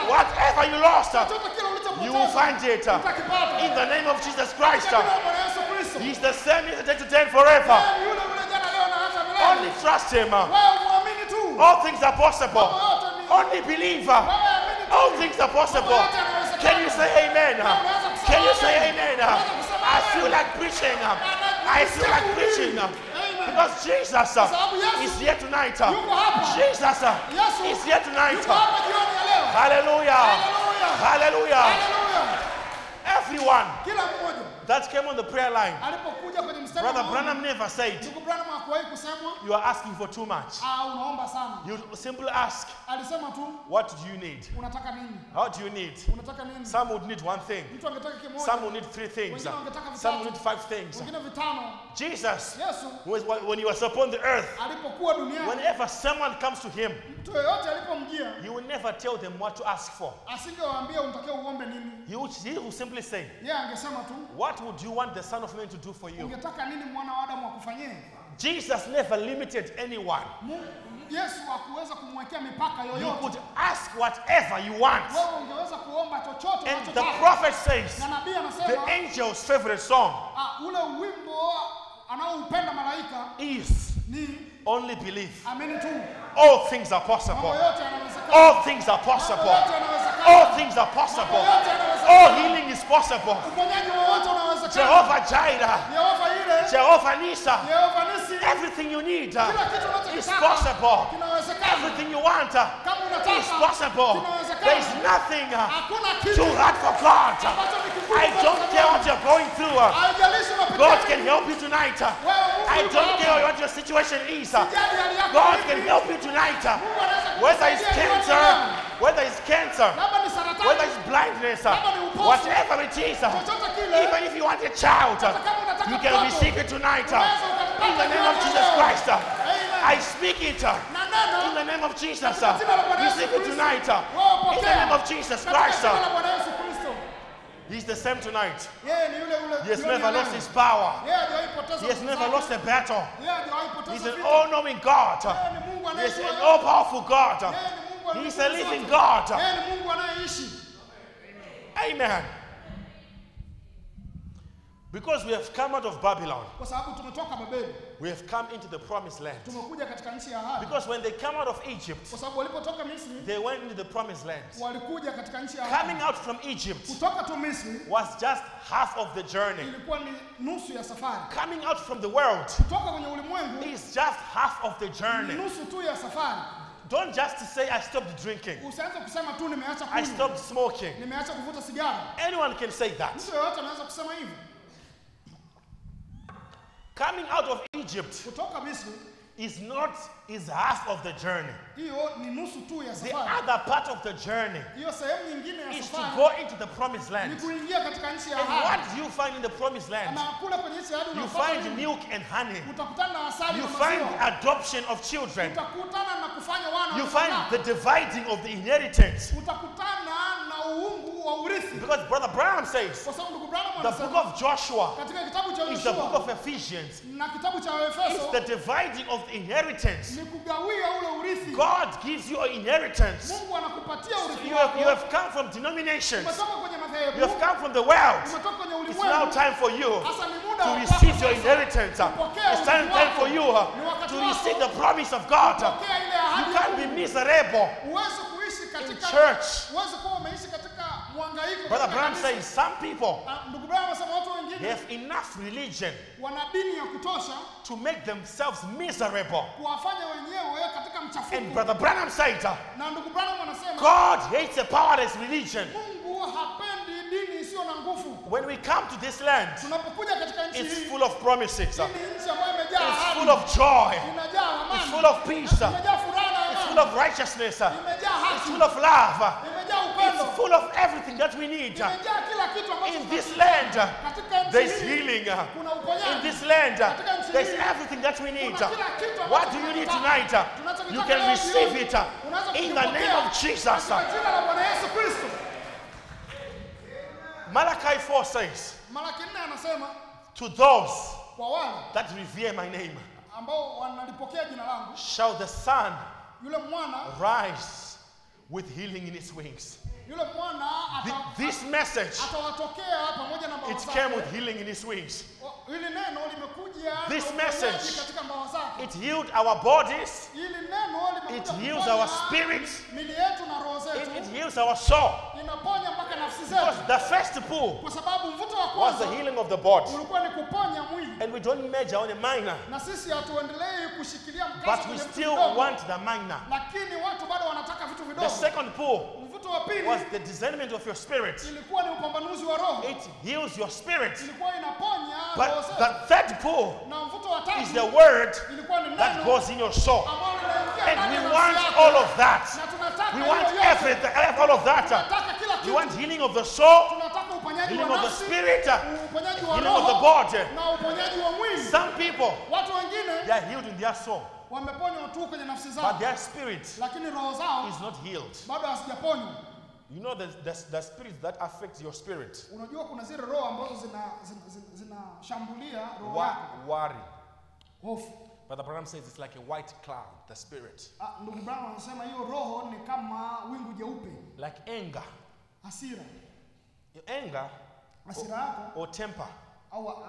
Whatever you lost, Chochote kile ulichopoteza, you will find it. utakipata. In the name of Jesus Christ. Katika jina la Bwana Yesu Kristo. He's the same yesterday, today, and forever. Wewe yule yule jana leo na hata milele. Only trust him. Wewe muamini tu. All things are possible. Mambo yote ni- Only believe. Wewe amini tu. All things are possible. Can you say amen? Can you say amen? I feel like preaching. I feel like preaching. Because Jesus is here tonight. Jesus is here tonight. Yuko hapa jioni ya leo. Hallelujah. Hallelujah. Hallelujah. Hallelujah. Everyone Kila mmoja that came on the prayer line, alipokuja kwenye mstari Brother wa maombi, Branham never said, ndugu Branham hakuwahi kusemwa you are asking for too much. unaomba sana. You simply ask, Alisema tu what do you need? unataka nini? How do you need? Unataka nini? Some would need one thing. Mtu angetaka kimoja, Some will need three things. wengine wangetaka Some will vitatu, need 5 things. wengine vitano. Jesus, Yesu when he was upon the earth, alipokuwa duniani, whenever someone comes to him, mtu yeyote alipomjia he will never tell them what to ask for. asingewaambia unatakiwa uombe nini. He will simply say, Yeye angesema tu, what would you want the Son of Man to do for you? ungetaka nini mwana wa Adamu akufanyie? Jesus never limited anyone. Yesu hakuweza kumwekea mipaka You yoyote. could ask whatever you want. Wewe ungeweza kuomba chochote And the unachotaka. prophet says, Na nabii the anasema angel's favorite song ule wimbo anaoupenda malaika is ni only believe. amini tu. All things are possible. Mambo yote yanawezekana. All things are Mambo possible. yote yanawezekana. All things are possible. All healing is possible. Uponyaji wowote unawezekana. Jehovah Jireh, Yehova ile, Jehovah Nisa, Yehova nisi, everything you need kila kitu is unachotaka possible. kinawezekana. Everything you want Kama unataka is possible. kinawezekana. There is nothing Hakuna kitu too hard for God. ambacho ni kigumu I kwa don't Mungu. care what you're going through. Haijalishi unapitia God nini. can help you tonight. Wewe Mungu I yuko don't hapa. care what your situation is. Sijali hali yako God vipi. can help you tonight. Mungu anaweza Whether it's kukusaidia jioni cancer, ya leo. whether it's cancer, Labda ni saratani. whether it's blindness, whatever it is, Chochote kile. even if you want a child, Hata kama unataka you can mtoto. receive it tonight. Unaweza ukapata In the name of jioni ya Jesus leo. Christ, Amen. I speak it. Na neno In the name of Jesus, katika jina la Bwana Yesu receive it Kristo. tonight. Wewe In the pokea. name of Jesus Katika Christ. jina la Bwana Yesu He's the same tonight. Yeye ni yule He has never lost his power. Yeye hajawahi poteza He has nguvu never zake. lost a battle. Yeye hajawahi poteza He's an vita. all-knowing God. Yeye ni Mungu He is anayejua an yote. all-powerful God. Yeye ni Mungu He is anayejua a living zote. God. Yeye ni Mungu anayeishi. Amen. Because we have come out of Babylon, Kwa sababu tumetoka Babeli, we have come into the promised land. tumekuja katika nchi ya ahadi. Because when they come out of Egypt, Kwa sababu walipotoka Misri, they went into the promised land. walikuja katika nchi ya Coming ahadi. out from Egypt Kutoka tu Misri was just half of the journey. ilikuwa ni nusu ya safari. Coming out from the world Kutoka kwenye ulimwengu is just half of the ni journey. nusu tu ya safari. Don't just say, I stopped drinking, Usianze kusema tu nimeacha I kunywa, stopped smoking. nimeacha kuvuta sigara. Anyone can say that. Mtu yeyote anaweza kusema hivyo. Coming out of Egypt Kutoka Misri is half of the journey. hiyo ni nusu tu ya The safari. other part of the journey Hiyo sehemu nyingine ya is to safari go into the promised ni land. kuingia katika nchi ya And what ahadi. do you find in the promised land? Na kule kwenye nchi ya ahadi You unapata find nini? milk and honey. Utakutana na asali You na find maziwa. adoption of children. Utakutana na kufanya wana You wa find kuzaa. the dividing of the inheritance. Utakutana na uungu wa urithi. Because Brother Branham says Kwa sababu ndugu Branham the book anasema of Joshua katika kitabu cha is the book Yoshua of Ephesians. na kitabu cha It's Waefeso the dividing of the inheritance. ni kugawia ule urithi. God gives you an inheritance. Mungu anakupatia urithi You wako. have come from denominations. Umetoka kwenye You madhehebu. have come from the world. Umetoka kwenye It's now ulimwengu. time for you Sasa ni muda to wa receive kwako your sasa inheritance. kupokea It's time urithi for wako. you Ni wakati to wako receive the promise of God. kupokea ile You ahadi ya can't be Mungu. miserable. Huwezi kuishi katika church. huwezi kuwa umeishi katika mhangaiko. Brother katika Branham kanisa. says some people Ndugu Branham anasema watu they wengine have enough religion wana dini ya kutosha to make themselves miserable. kuwafanya wenyewe katika And mchafuko. Brother Branham said, Na ndugu Branham anasema God hates a powerless religion. Mungu hapendi dini isiyo na nguvu. When we come to this land, Tunapokuja katika nchi it's hii, full of promises. hii ni nchi ambayo imejaa It's ahadi, full of joy. imejaa amani, It's full of peace. imejaa furaha na It's amani, full of righteousness. imejaa It's haki, full of love. imejaa upendo, It's full of everything that we need. imejaa kila kitu ambacho In this tunahitaji. land, Katika nchi there's hii, healing. kuna uponyaji. In this land, Katika nchi there's hii, everything that we need. kuna kila kitu ambacho What do you need tonight? tunahitaji. Tunachokitaka You can leo receive jioni, it unaweza in the name kukipokea of Jesus. katika jina la Bwana Yesu Kristo. Malachi 4 says, Malaki 4 anasema to those kwa wale that revere my name, ambao wanalipokea jina langu, shall the sun yule mwana rise with healing in its wings. yule mwana This message, atawatokea pamoja na mbawa it zake. came with healing in its wings. Hili neno limekuja na This uponyaji message, katika mbawa zake. It healed our bodies, Hili neno it limekuja heals kuponya our spirits, mili yetu na roho it zetu. heals our soul. Inaponya mpaka nafsi Because zetu. the first pull Kwa sababu mvuto wa was the kwanza healing of the body. ulikuwa ni kuponya mwili. And we don't major on a minor, Na sisi hatuendelei kushikilia mkazo but we kwenye vitu still vidogo. want the minor. Lakini watu bado wanataka vitu The vidogo. second pull Mvuto wa pili was the discernment of your spirit. ilikuwa ni upambanuzi wa roho. It heals your spirit. Ilikuwa inaponya But roho zetu. the third pull Na mvuto wa tatu is the word ilikuwa ni that neno goes in your soul. ambalo linaingia And ndani ya we nafsi want yako. all of that. Na tunataka We hiyo want yote. everything, all of that. Tunataka kila We kitu. want healing of the soul, Tunataka uponyaji healing wa of the nafsi, spirit, uponyaji wa healing of the roho body. na uponyaji wa mwili. Some people, Watu wengine they are healed in their soul, wameponywa tu kwenye nafsi but zao, their spirit lakini roho zao is not healed. bado hazijaponywa. You know the spirits that affect your spirit. Unajua kuna zile roho ambazo zinashambulia roho yako. Worry. Hofu. But the program says it's like a white cloud, the spirit. Ndugu Branham anasema hiyo roho ni kama wingu jeupe. Like anger. Hasira. Your anger Hasira yako or temper, au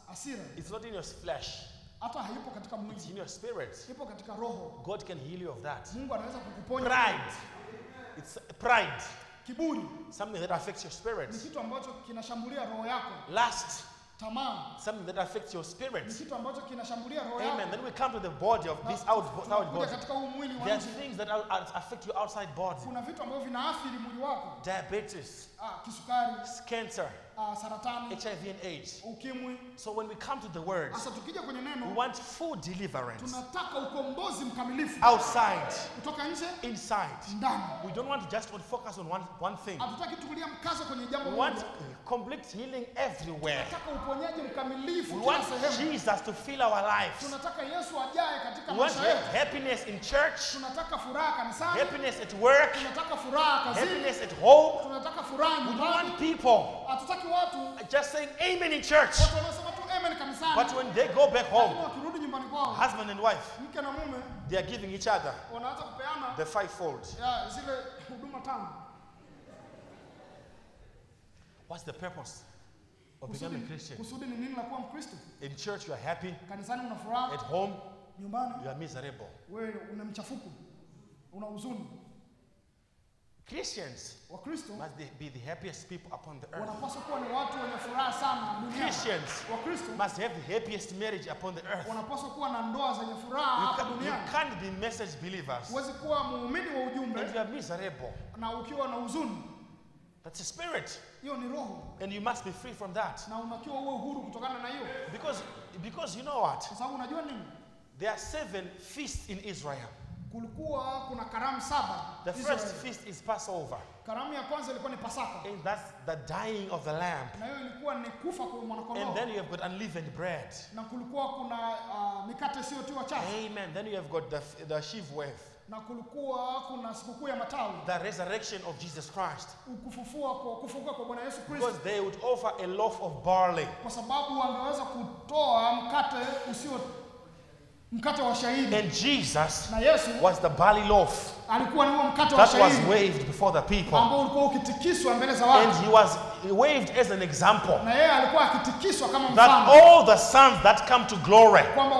hasira it's not in your flesh, hata haipo katika it's mwili, in your spirit. ipo katika roho. God can heal you of that. Mungu anaweza kukuponya. Pride. It's pride. Kiburi Something that affects your ni spirit. kitu ambacho kinashambulia roho yako. Lust. Tamaa Something that affects your ni spirit. kitu ambacho kinashambulia roho yako. Amen. Then we come to the body of this outside Kuja body. katika huu mwili wa There are nje. things that affect your outside body. Kuna vitu ambavyo vinaathiri mwili wako. Diabetes, Kisukari, cancer, saratani, HIV and AIDS. ukimwi. So when we come to the words, Sasa tukija kwenye we neno, want full deliverance. tunataka ukombozi mkamilifu. Outside, Kutoka nje, inside. ndani. We don't want to just focus on one thing. Hatutaki tukulia mkazo kwenye jambo We moja. want complete healing everywhere. Tunataka uponyaji mkamilifu We kila want sehemu. Jesus to fill our lives. Tunataka Yesu ajae katika We want maisha yetu. happiness in church, Tunataka furaha kanisani. happiness at work, Tunataka furaha kazini. happiness at home. Tunataka furaha We don't nyumbani. want people Hatutaki watu just saying amen in church, watu wanasema tu amen kanisani. but when they go back home, Lakini wakirudi nyumbani kwao, husband and wife, mke na mume they are giving each other wanaanza kupeana the fivefold. ya zile huduma tano. What's the purpose of becoming a Christian? Kusudi ni nini la kuwa Mkristo? In church you are happy, Kanisani una furaha, at home nyumbani you are miserable. wewe una mchafuko, una huzuni. Christians Wakristo must be the happiest people upon the earth. wanapaswa kuwa ni watu wenye furaha sana duniani. Christians Wakristo must have the happiest marriage upon the earth. wanapaswa kuwa na ndoa zenye furaha hapa You duniani. can't be message believers Huwezi kuwa muumini wa ujumbe and you are miserable. na ukiwa na huzuni. That's a spirit, Hiyo ni roho, and you must be free from that. na unakiwa uwe uhuru kutokana na hiyo, Because you know what? kwa sababu unajua nini? There are 7 feasts in Israel. Kulikuwa kuna karamu 7. The first feast is Passover, Karamu ya kwanza ilikuwa ni Pasaka, and that's the dying of the lamb. na hiyo ilikuwa ni kufa kwa mwana And kondoo, then you have got unleavened bread. na kulikuwa kuna mikate isiyotiwa chachu, Amen. Then you have got the sheaf wave, na kulikuwa kuna sikukuu ya matawi, the resurrection of Jesus Christ. kufufuka kwa Bwana Yesu Kristo, Because they would offer a loaf of barley. kwa sababu wangeweza kutoa mkate wa shayiri, And Jesus na Yesu was the barley loaf alikuwa ni huo mkate wa that was shayiri waved before the people. ambao ulikuwa ukitikiswa mbele za watu, And he was waved as an example na yeye alikuwa akitikiswa kama that mfano, all the sons that come to glory kwamba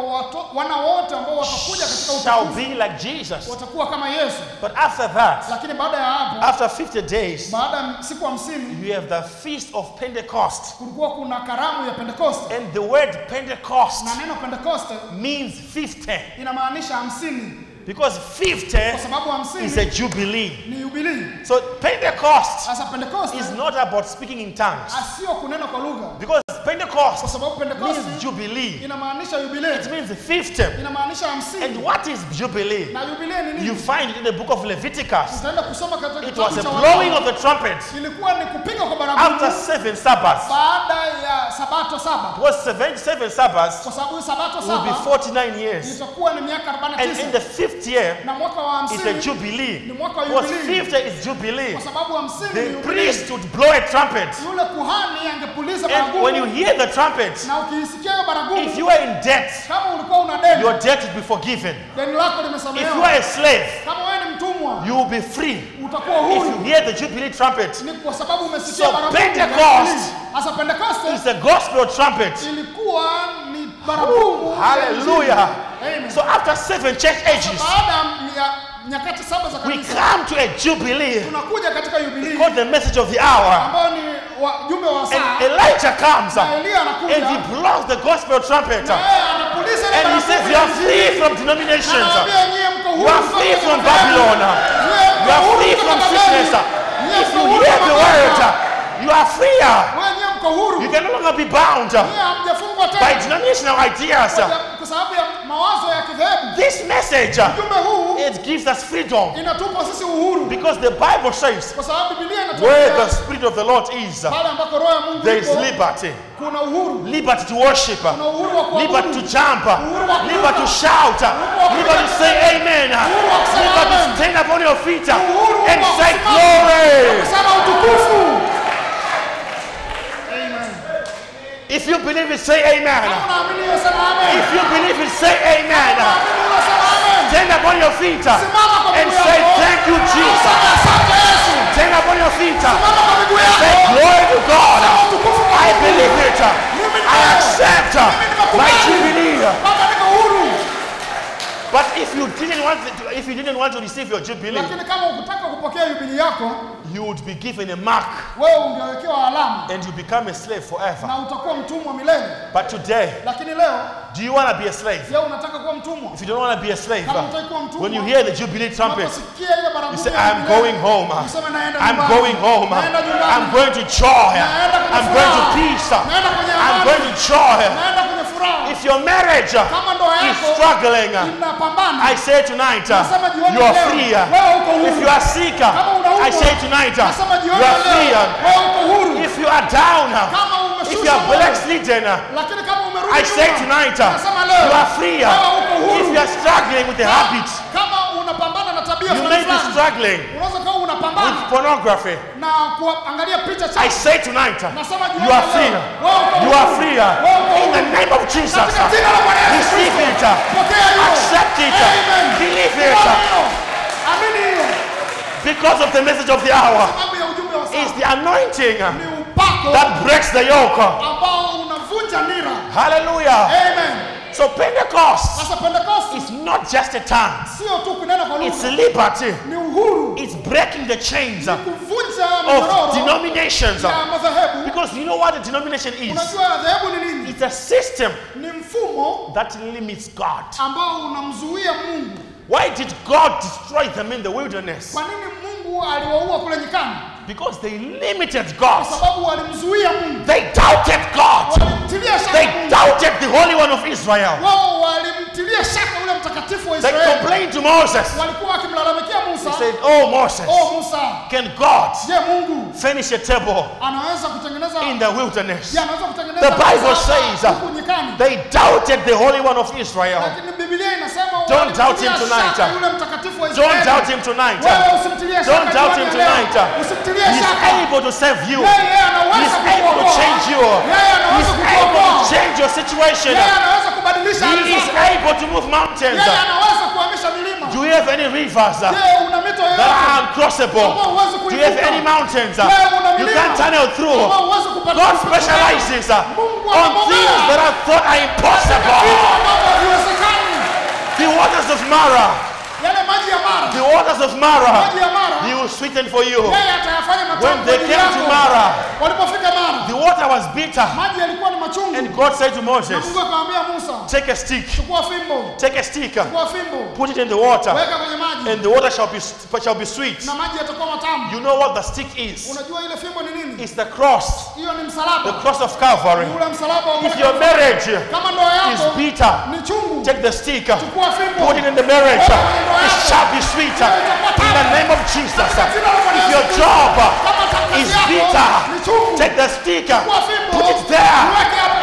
wana wote ambao watakuja katika shall utukufu be like Jesus. watakuwa kama Yesu. But after that, Lakini baada ya hapo, after 50 days, baada ya siku 50, you have the feast of Pentecost. kulikuwa kuna karamu ya Pentekoste, And the word Pentecost na neno Pentekoste means 50. inamaanisha 50, Because kwa 50 sababu is a 50 jubilee. ni jubilii. So Pentecost Sasa Pentekoste is not about speaking in tongues. sio kunena kwa lugha, Because kwa Pentecost sababu Pentekoste means jubilee. inamaanisha It jubilei, means 50. inamaanisha 50. And what is jubilee? Na jubilei ni You nini? find it in the book of Leviticus. Utaenda kusoma katika It was kitabu a cha blowing Walawi. of the trumpet Ilikuwa ni kupiga kwa after baragumu 7 Sabbaths. baada ya sabato 7, Because 7 Sabbaths kwa sababu sabato will be 7 49 years. itakuwa ni miaka And in 49, the 5th year na mwaka wa is a 50 jubilee. ni mwaka wa Because jubilii, 50 is jubilee. kwa sababu 50 ni The jubilii. priest would blow a trumpet. Yule kuhani angepuliza And when you baragumu, hear the trumpet, na ukiisikia hiyo if baragumu, you are in debt, kama ulikuwa una deni, your debt will be forgiven. deni lako If you limesamehewa. are a slave, Kama wewe ni mtumwa, you will be free. utakuwa If you huru. hear the jubilee trumpet, Ni kwa sababu umesikia So baragumu. Pentecost Sasa Pentekoste it's a gospel trumpet. ilikuwa ni baragumu. Hallelujah. Amen. So after 7 church ages, Baada ya nyakati 7 za we kanisa, come to a jubilee tunakuja katika jubilii called the message of the hour. ambao ni wajumbe wa saa, And Elijah comes na Elia and anakuja he blows the gospel trumpet. na yeye anapuliza ile And he says, you are free from denominations. Anawaambia nyie mko huru You are kutoka free from Babeli. Babylon. Nyie mko You are huru free kutoka from Babeli. sickness. Nyie If mko you huru hear the kutoka word, Babeli. you are freer. Wewe nyie mko huru. You can no longer be bound Nyie hamjafungwa by tena denominational ideas. kwa sababu ya mawazo ya kidhehebu. This message, Ujumbe huu it gives us freedom. inatupa sisi uhuru, Because the Bible says, kwa sababu Biblia where the inatuambia Spirit of the Lord is, pale ambako roho ya Mungu there is ipo liberty. kuna uhuru. Liberty to worship, Kuna uhuru wa liberty to kuabudu, jump, liberty to shout, liberty to say amen, liberty to stand up on your feet and say glory. kusema utukufu. Amen. If you believe it, say amen. Kama unaamini hiyo sema amen. If you believe it, say amen. Unaamini hiyo sema amen. Stand up on your feet Simama kwa and miguu say yako. thank you, Jesus. Sema asante Yesu. Stand up on your feet. Simama kwa miguu Say yako. glory to God. Utukufu kwa I Mungu. believe it. I accept my jubilee. Baba niko huru. But if If you didn't want to receive your jubilee, Lakini kama ukutaka kupokea jubilii yako, you would be given a mark wewe ungewekewa alama and you become a slave forever. na utakuwa mtumwa milele. But today, Lakini leo, do you want to be a slave? je, unataka kuwa mtumwa? If you don't want to be a slave, Kama unataka kuwa mtumwa, when you hear the jubilee trumpet, unaposikia ile you baragumu say, ya I'm jubilei, going home. unasema naenda I'm nyumbani. going home. Naenda nyumbani. I'm going to joy. Naenda kwenye I'm going to furaha. peace. Naenda kwenye I'm amani. going to joy. Naenda kwenye furaha. If your marriage Kama ndoa is yako struggling, inapambana, I say tonight, nasema jioni you are leo, free. wewe uko huru. If you are sick, Kama unaumwa, I say tonight, nasema jioni you are leo, free. wewe uko huru. If you are down, Kama if you umeshusha are moyo, backslidden, lakini kama umerudi I say nyuma, tonight, nasema leo, you are free. wewe uko huru. If you are struggling with a habit, Kama unapambana na tabia you may be fulani, struggling unaweza kuwa unapambana with pornography. na kuangalia picha I chafu. say tonight, Nasema jioni you are leo, free. wewe uko You huru. are free. Wewe uko In the huru. name of Jesus, Katika jina la Bwana Yesu receive Kristo, it. pokea hiyo. Accept it. Amen. Believe Pokea it. hiyo. Amini hiyo. Because of the message of the hour Sababu ya ujumbe wa is saa the anointing ni upako that breaks the yoke. ambao unavunja nira. Hallelujah. Amen. So Pentecost Sasa Pentecost is not just a tongue. sio tu kunena kwa It's lugha, liberty. ni uhuru, It's breaking the chains kuvunja of minyororo denominations. ya madhehebu. Because you know what a denomination is? Unajua dhehebu ni nini? It's a system Ni mfumo that limits God. ambao unamzuia Mungu. Why did God destroy them in the wilderness? Kwa nini Mungu aliwaua kule nyikani? Because they limited God. Kwa sababu walimzuia Mungu. They doubted God. Walimtilia shaka They Mungu. doubted the Holy One of Israel. Wao walimtilia shaka yule mtakatifu wa They Israeli. complained to Moses. Walikuwa wakimlalamikia They Musa. said, Oh Moses, Oh Musa, can God je, Mungu finish a table anaweza kutengeneza in the wilderness? je, anaweza kutengeneza The Bible meza says, huku nyikani? They doubted the Holy One of Israel. Lakini Biblia inasema Don't doubt him walimtilia tonight. shaka yule mtakatifu wa Israeli. Don't doubt him tonight. Wewe usimtilie shaka Don't doubt him jioni ya leo. tonight. Usimtilie He's shaka. able to save you. Yeye anaweza He's able to kukuokoa. change you. Yeye anaweza He's able kukuokoa. to change your situation. Yeye anaweza kubadilisha hali He is zako. able to move mountains. Yeye anaweza kuhamisha milima. Do you have any rivers that Je, una mito are yoyote uncrossable? ambao huwezi Do you have kuivuka? any mountains Je, una you milima can't tunnel through? ambao huwezi kupata? God specializes Mungu on anabobea things that are thought are impossible. vitu ambavyo haviwezekani. The waters of Mara, Yale maji ya Mara, the waters of Mara, maji ya Mara, He will sweeten for you. yeye atayafanya matamu When kwa they ajili came to yako. Mara, Walipofika Mara, the water was bitter, maji yalikuwa ni machungu. and God said to Na Moses, Mungu akamwambia Musa, take a stick, chukua fimbo, take a stick, chukua fimbo, put it in the water, weka kwenye maji and the water shall be sweet. na maji yatakuwa matamu. You know what the stick is? Unajua ile fimbo ni nini? It's the cross, Hiyo ni the msalaba. cross of Calvary. Ni ule msalaba wa If your marriage kama ndoa is yako bitter, ni chungu, take the stick, chukua fimbo, put it in the marriage. It shall be sweet in the name of Jesus. If your job is bitter, take the stick, put it there.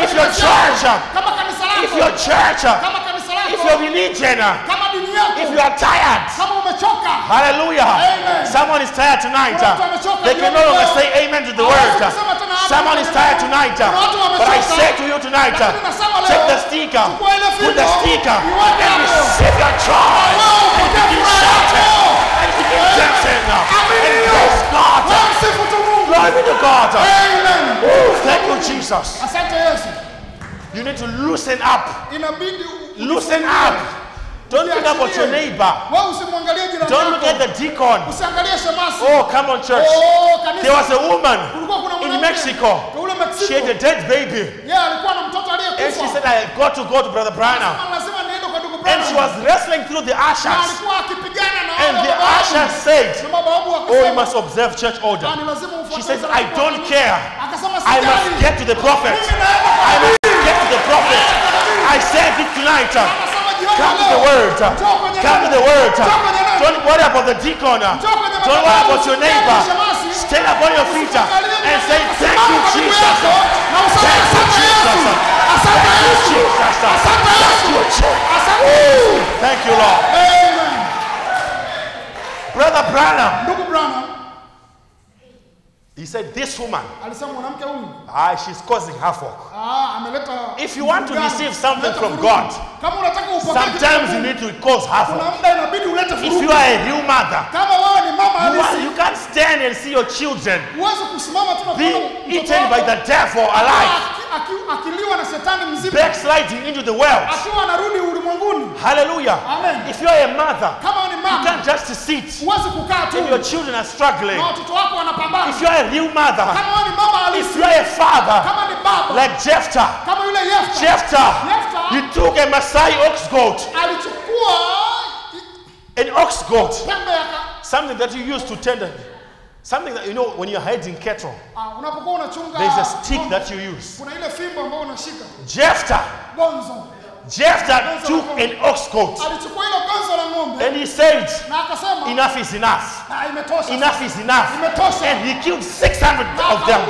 If your church, kama kanisa lako, if your church, kama kanisa lako, if your religion, kama dini yako, if you are tired, kama umechoka, hallelujah. Amen. Someone is tired tonight. Kuna watu wamechoka They can no jioni longer leo. say amen to the Hawezi word. kusema tena amen Someone is kwenye tired neno. tonight. Kuna watu But I wamechoka. say to you tonight, Lakini nasema leo, take the stick, chukua ile put the fimbo, stick, iweke and hapo. receive your joy. Wewe And upokee begin furaha shouting. yako. And begin dancing. Amini And hiyo. praise God. Msifu tu Mungu. Glory be to God. Amen. Ooh, thank you, Jesus. Asante Yesu. You need to loosen up. Inabidi Loosen up. Don't think about your neighbor. Wewe usimwangalie jirani Don't look at yako. the deacon. Usiangalie shemasi. Oh, come on, church. Oh, kanisa. There was a woman Kulikuwa kuna in mwanamke Mexico. kule She had Mexico. a dead baby. Yeye alikuwa na mtoto And she aliyekufa. said, I got to go to Brother Branham. Kama lazima niende kwa ndugu And she Branham. was wrestling through the Na ushers. alikuwa akipigana na And wale the mababu. ushers said, Na mababu oh, you wakasema, must observe church order. "Ah, ni lazima ufuate She says, utaratibu I wa don't kanisa." care. Akasema, I must "Sijali. get to the prophet. Mimi naenda kwa I nabii." must get to the prophet. I said it tonight. Akasema, "Jioni Come to leo, the word. njoo kwenye Come to neno. the word. Njoo kwenye neno. Don't worry about the deacon. Don't worry about your neighbor. Stand up on your feet and say, thank you, Jesus. Thank you, Jesus. Thank you, Jesus. Thank you, Jesus. Ooh, thank you, Lord. Amen. Brother Branham, Ndugu Branham he said, this woman, alisema mwanamke huyu she's causing havoc. ameleta. If you want to vurugu. receive something Ameleta from vurugu. God, Kama unataka upokee kitu sometimes cha you Mungu, need to cause havoc. kuna muda inabidi ulete If vurugu. you are a real mother, Kama wewe ni mama halisi, you can't stand and see your children huwezi kusimama tu na be kuona mtoto eaten by wako the devil alive, akiliwa na shetani mzima, backsliding into the world. akiwa anarudi ulimwenguni. Hallelujah. Amen. If you are a mother, Kama ni you mama, can't just sit huwezi kukaa tu and your children are struggling. na watoto wako wanapambana. If you are a real mother, Kama wewe ni mama if halisi, you are a father, kama ni baba, like Jephthah, kama yule Yefta, Jephthah, Yefta he took a Maasai ox goat, alichukua an ox goat, pembe ya something that you use to tend, something that you know when you're hiding cattle, unapokuwa unachunga, there's a stick that you use. kuna ile fimbo ambayo unashika Jephthah took an ox goat alichukua ile gonzo la ng'ombe and he said, na akasema enough is enough. imetosha, Enough is enough. imetosha, And he killed 600 of them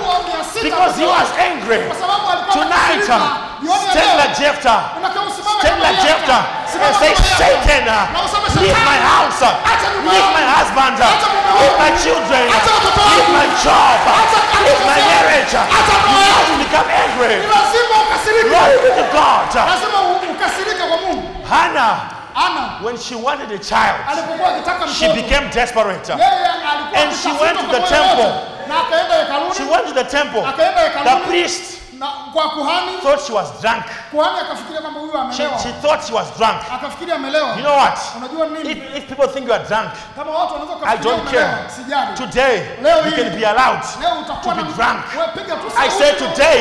because he was angry. kwa sababu alikuwa Tonight, anakasirika. stand like Jephthah. Unataka usimame Stand kama like Yefta. Jephthah Simama and say, kama Yefta. Satan, Na useme leave Shetani, my house, acha nyumba leave yangu, my husband, acha mume leave wangu, my children, acha watoto leave wangu, my job, acha leave my kazi yangu, marriage. acha You ndoa have to yangu. become angry. Ni lazima ukasirike. Glory be to God. Lazima ukasirike kwa Mungu. Hannah, Ana when she wanted a child, alipokuwa akitaka she mtoto, became desperate. yeye alikuwa And she akitafuta went to kwa the moyo temple. wote. Na akaenda hekaluni, She went to the temple. akaenda The hekaluni priest na kwa kuhani, thought she was drunk. kuhani akafikiria kwamba huyu She amelewa. thought she was drunk. Akafikiria amelewa. You know what? Unajua nini? If people think you are drunk, Kama watu wanaweza I kufikiria don't umelewa, care. sijali. Today, Leo you hii, can be allowed leo to utakuwa be na drunk. wewe piga tu I sauti. say today,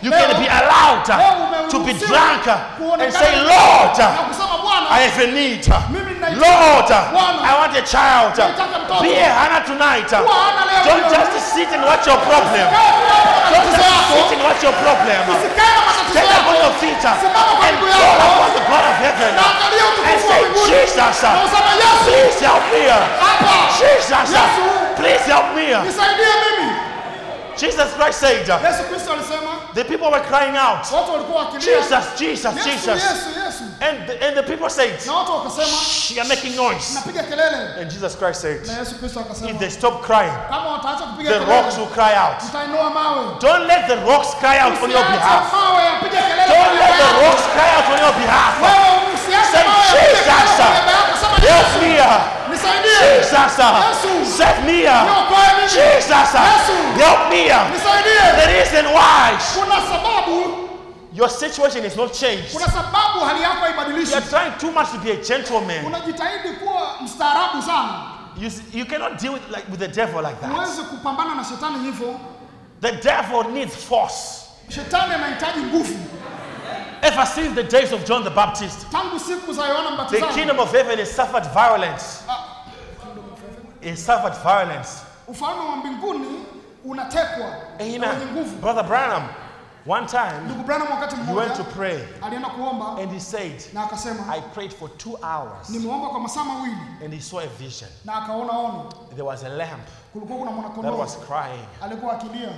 you can be allowed to be drunk and say, Lord, na kusema Bwana, I have a need. mimi ninahitaji Lord, Bwana, I want a child. nataka mtoto. Be a Hannah tonight. Kuwa Hannah leo Don't jioni. just sit and watch your problem. Kaa tu hapo na Don't matatizo just yako. sit and watch your problem. Usikae na matatizo Stand up on yako. your feet Simama kwa and miguu call yako. upon the God of heaven Na angalia and utukufu wa say, mbinguni. Jesus, Na useme Yesu, please help me. hapa. Jesus, Yesu, please help me. nisaidie mimi. Jesus Christ said, Yesu Kristo alisema, the people were crying out, watu walikuwa wakilia, Jesus, Jesus, Yesu, Jesus. Yesu, Yesu. And the people said, Na watu wakasema, shh, you're making noise. napiga kelele. And Jesus Christ said, Na Yesu Kristo akasema, if they stop crying, kama wataacha kupiga the kelele, rocks will cry out. mtainua mawe. Don't let the rocks cry out on your Usiache behalf. mawe yapige kelele Don't kwa let niaba the yako. rocks cry out on your behalf. Wewe usiache Say, mawe yapige Jesus, kelele kwa niaba yako. Sema, help Yesu, me. nisaidie. Jesus, Yesu, set me. niokoe mimi. Jesus, Yesu, help me. nisaidie. The reason why Kuna sababu, your situation is not changed. kuna sababu hali yako You haibadilishi. are trying too much to be a gentleman. Unajitahidi kuwa mstaarabu sana. You cannot deal with the devil like that. Huwezi kupambana na shetani hivyo. The devil needs force. Shetani anahitaji nguvu. Ever since the days of John the Baptist, Tangu siku za Yohana the Mbatizaji, kingdom of heaven has suffered violence. It suffered violence. ufalme wa mbinguni unatekwa na wenye Amen. nguvu. Brother Branham, one time Ndugu Branham wakati he went to mmoja pray alienda kuomba and he said, na akasema, I prayed for 2 hours nimeomba kwa masaa mawili and he saw a vision. na akaona ono. There was a lamb Kulikuwa kuna that mwanakondoo was crying. alikuwa akilia,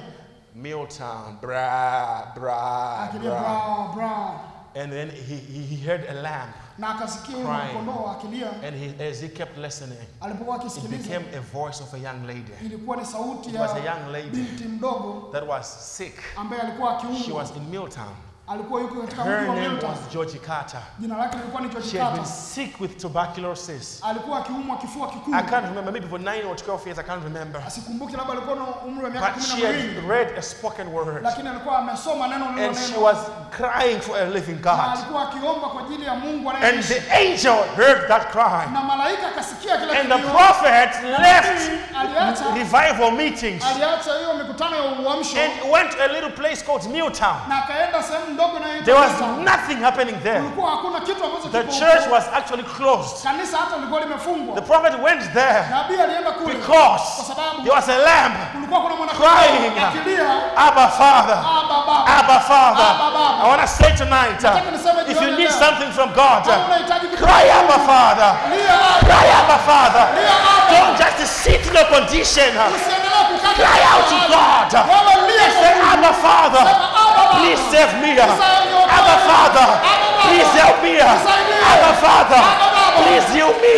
Milltown, bra, bra, akilia bra. bra bra, And then he heard a lamb. na akasikia yule Crying. mwanakondoo akilia. And as he kept listening, Alipokuwa it akisikiliza, became a voice of a young lady ilikuwa ni sauti It ya was a young lady. binti mdogo that was sick. ambaye alikuwa She akiumwa. was in Milltown. Alikuwa yuko katika Her mji wa name Milton. was Georgie Carter. Jina lake lilikuwa ni George She had been Carter. sick with tuberculosis. Alikuwa akiumwa kifua kikuu. I can't remember, maybe for 9 or 12 years, I can't remember. Asikumbuki, labda alikuwa na umri wa miaka But she 12, had read a spoken word. lakini alikuwa amesoma neno And she lililonenwa was crying for a living na God. alikuwa akiomba kwa ajili ya Mungu And anayeishi. the angel heard that cry. Na malaika akasikia kile And the kilio. prophet left Aliacha revival meetings aliacha hiyo mikutano ya uamsho and went to a little place called Milltown. na akaenda sehemu ndogo na There was nothing happening there. kulikuwa hakuna kitu ambacho The kipo church huko. was actually closed. Kanisa hata lilikuwa The limefungwa. prophet went there Nabii alienda kule kwa because sababu there was a lamb kulikuwa kuna crying, mwanakondoo akilia, Abba Father, Abba Baba. Abba Father. Abba Baba. I want to say tonight, Nataka niseme if you jioni need leo, something from God, kama unahitaji kitu cry cha Abba Mungu, Father. lia Abba. Cry Abba Father. Lia Abba. Don't just sit in your condition. Usiendelee kukaa Cry katika out to hali. God. Wewe lia kwa Say, Mungu. Abba Father, Sema, Abba Baba. please save me. Nisaidie. Abba Father, Baba. please help me. Nisaidie. Abba Father, Abba Baba. please heal me.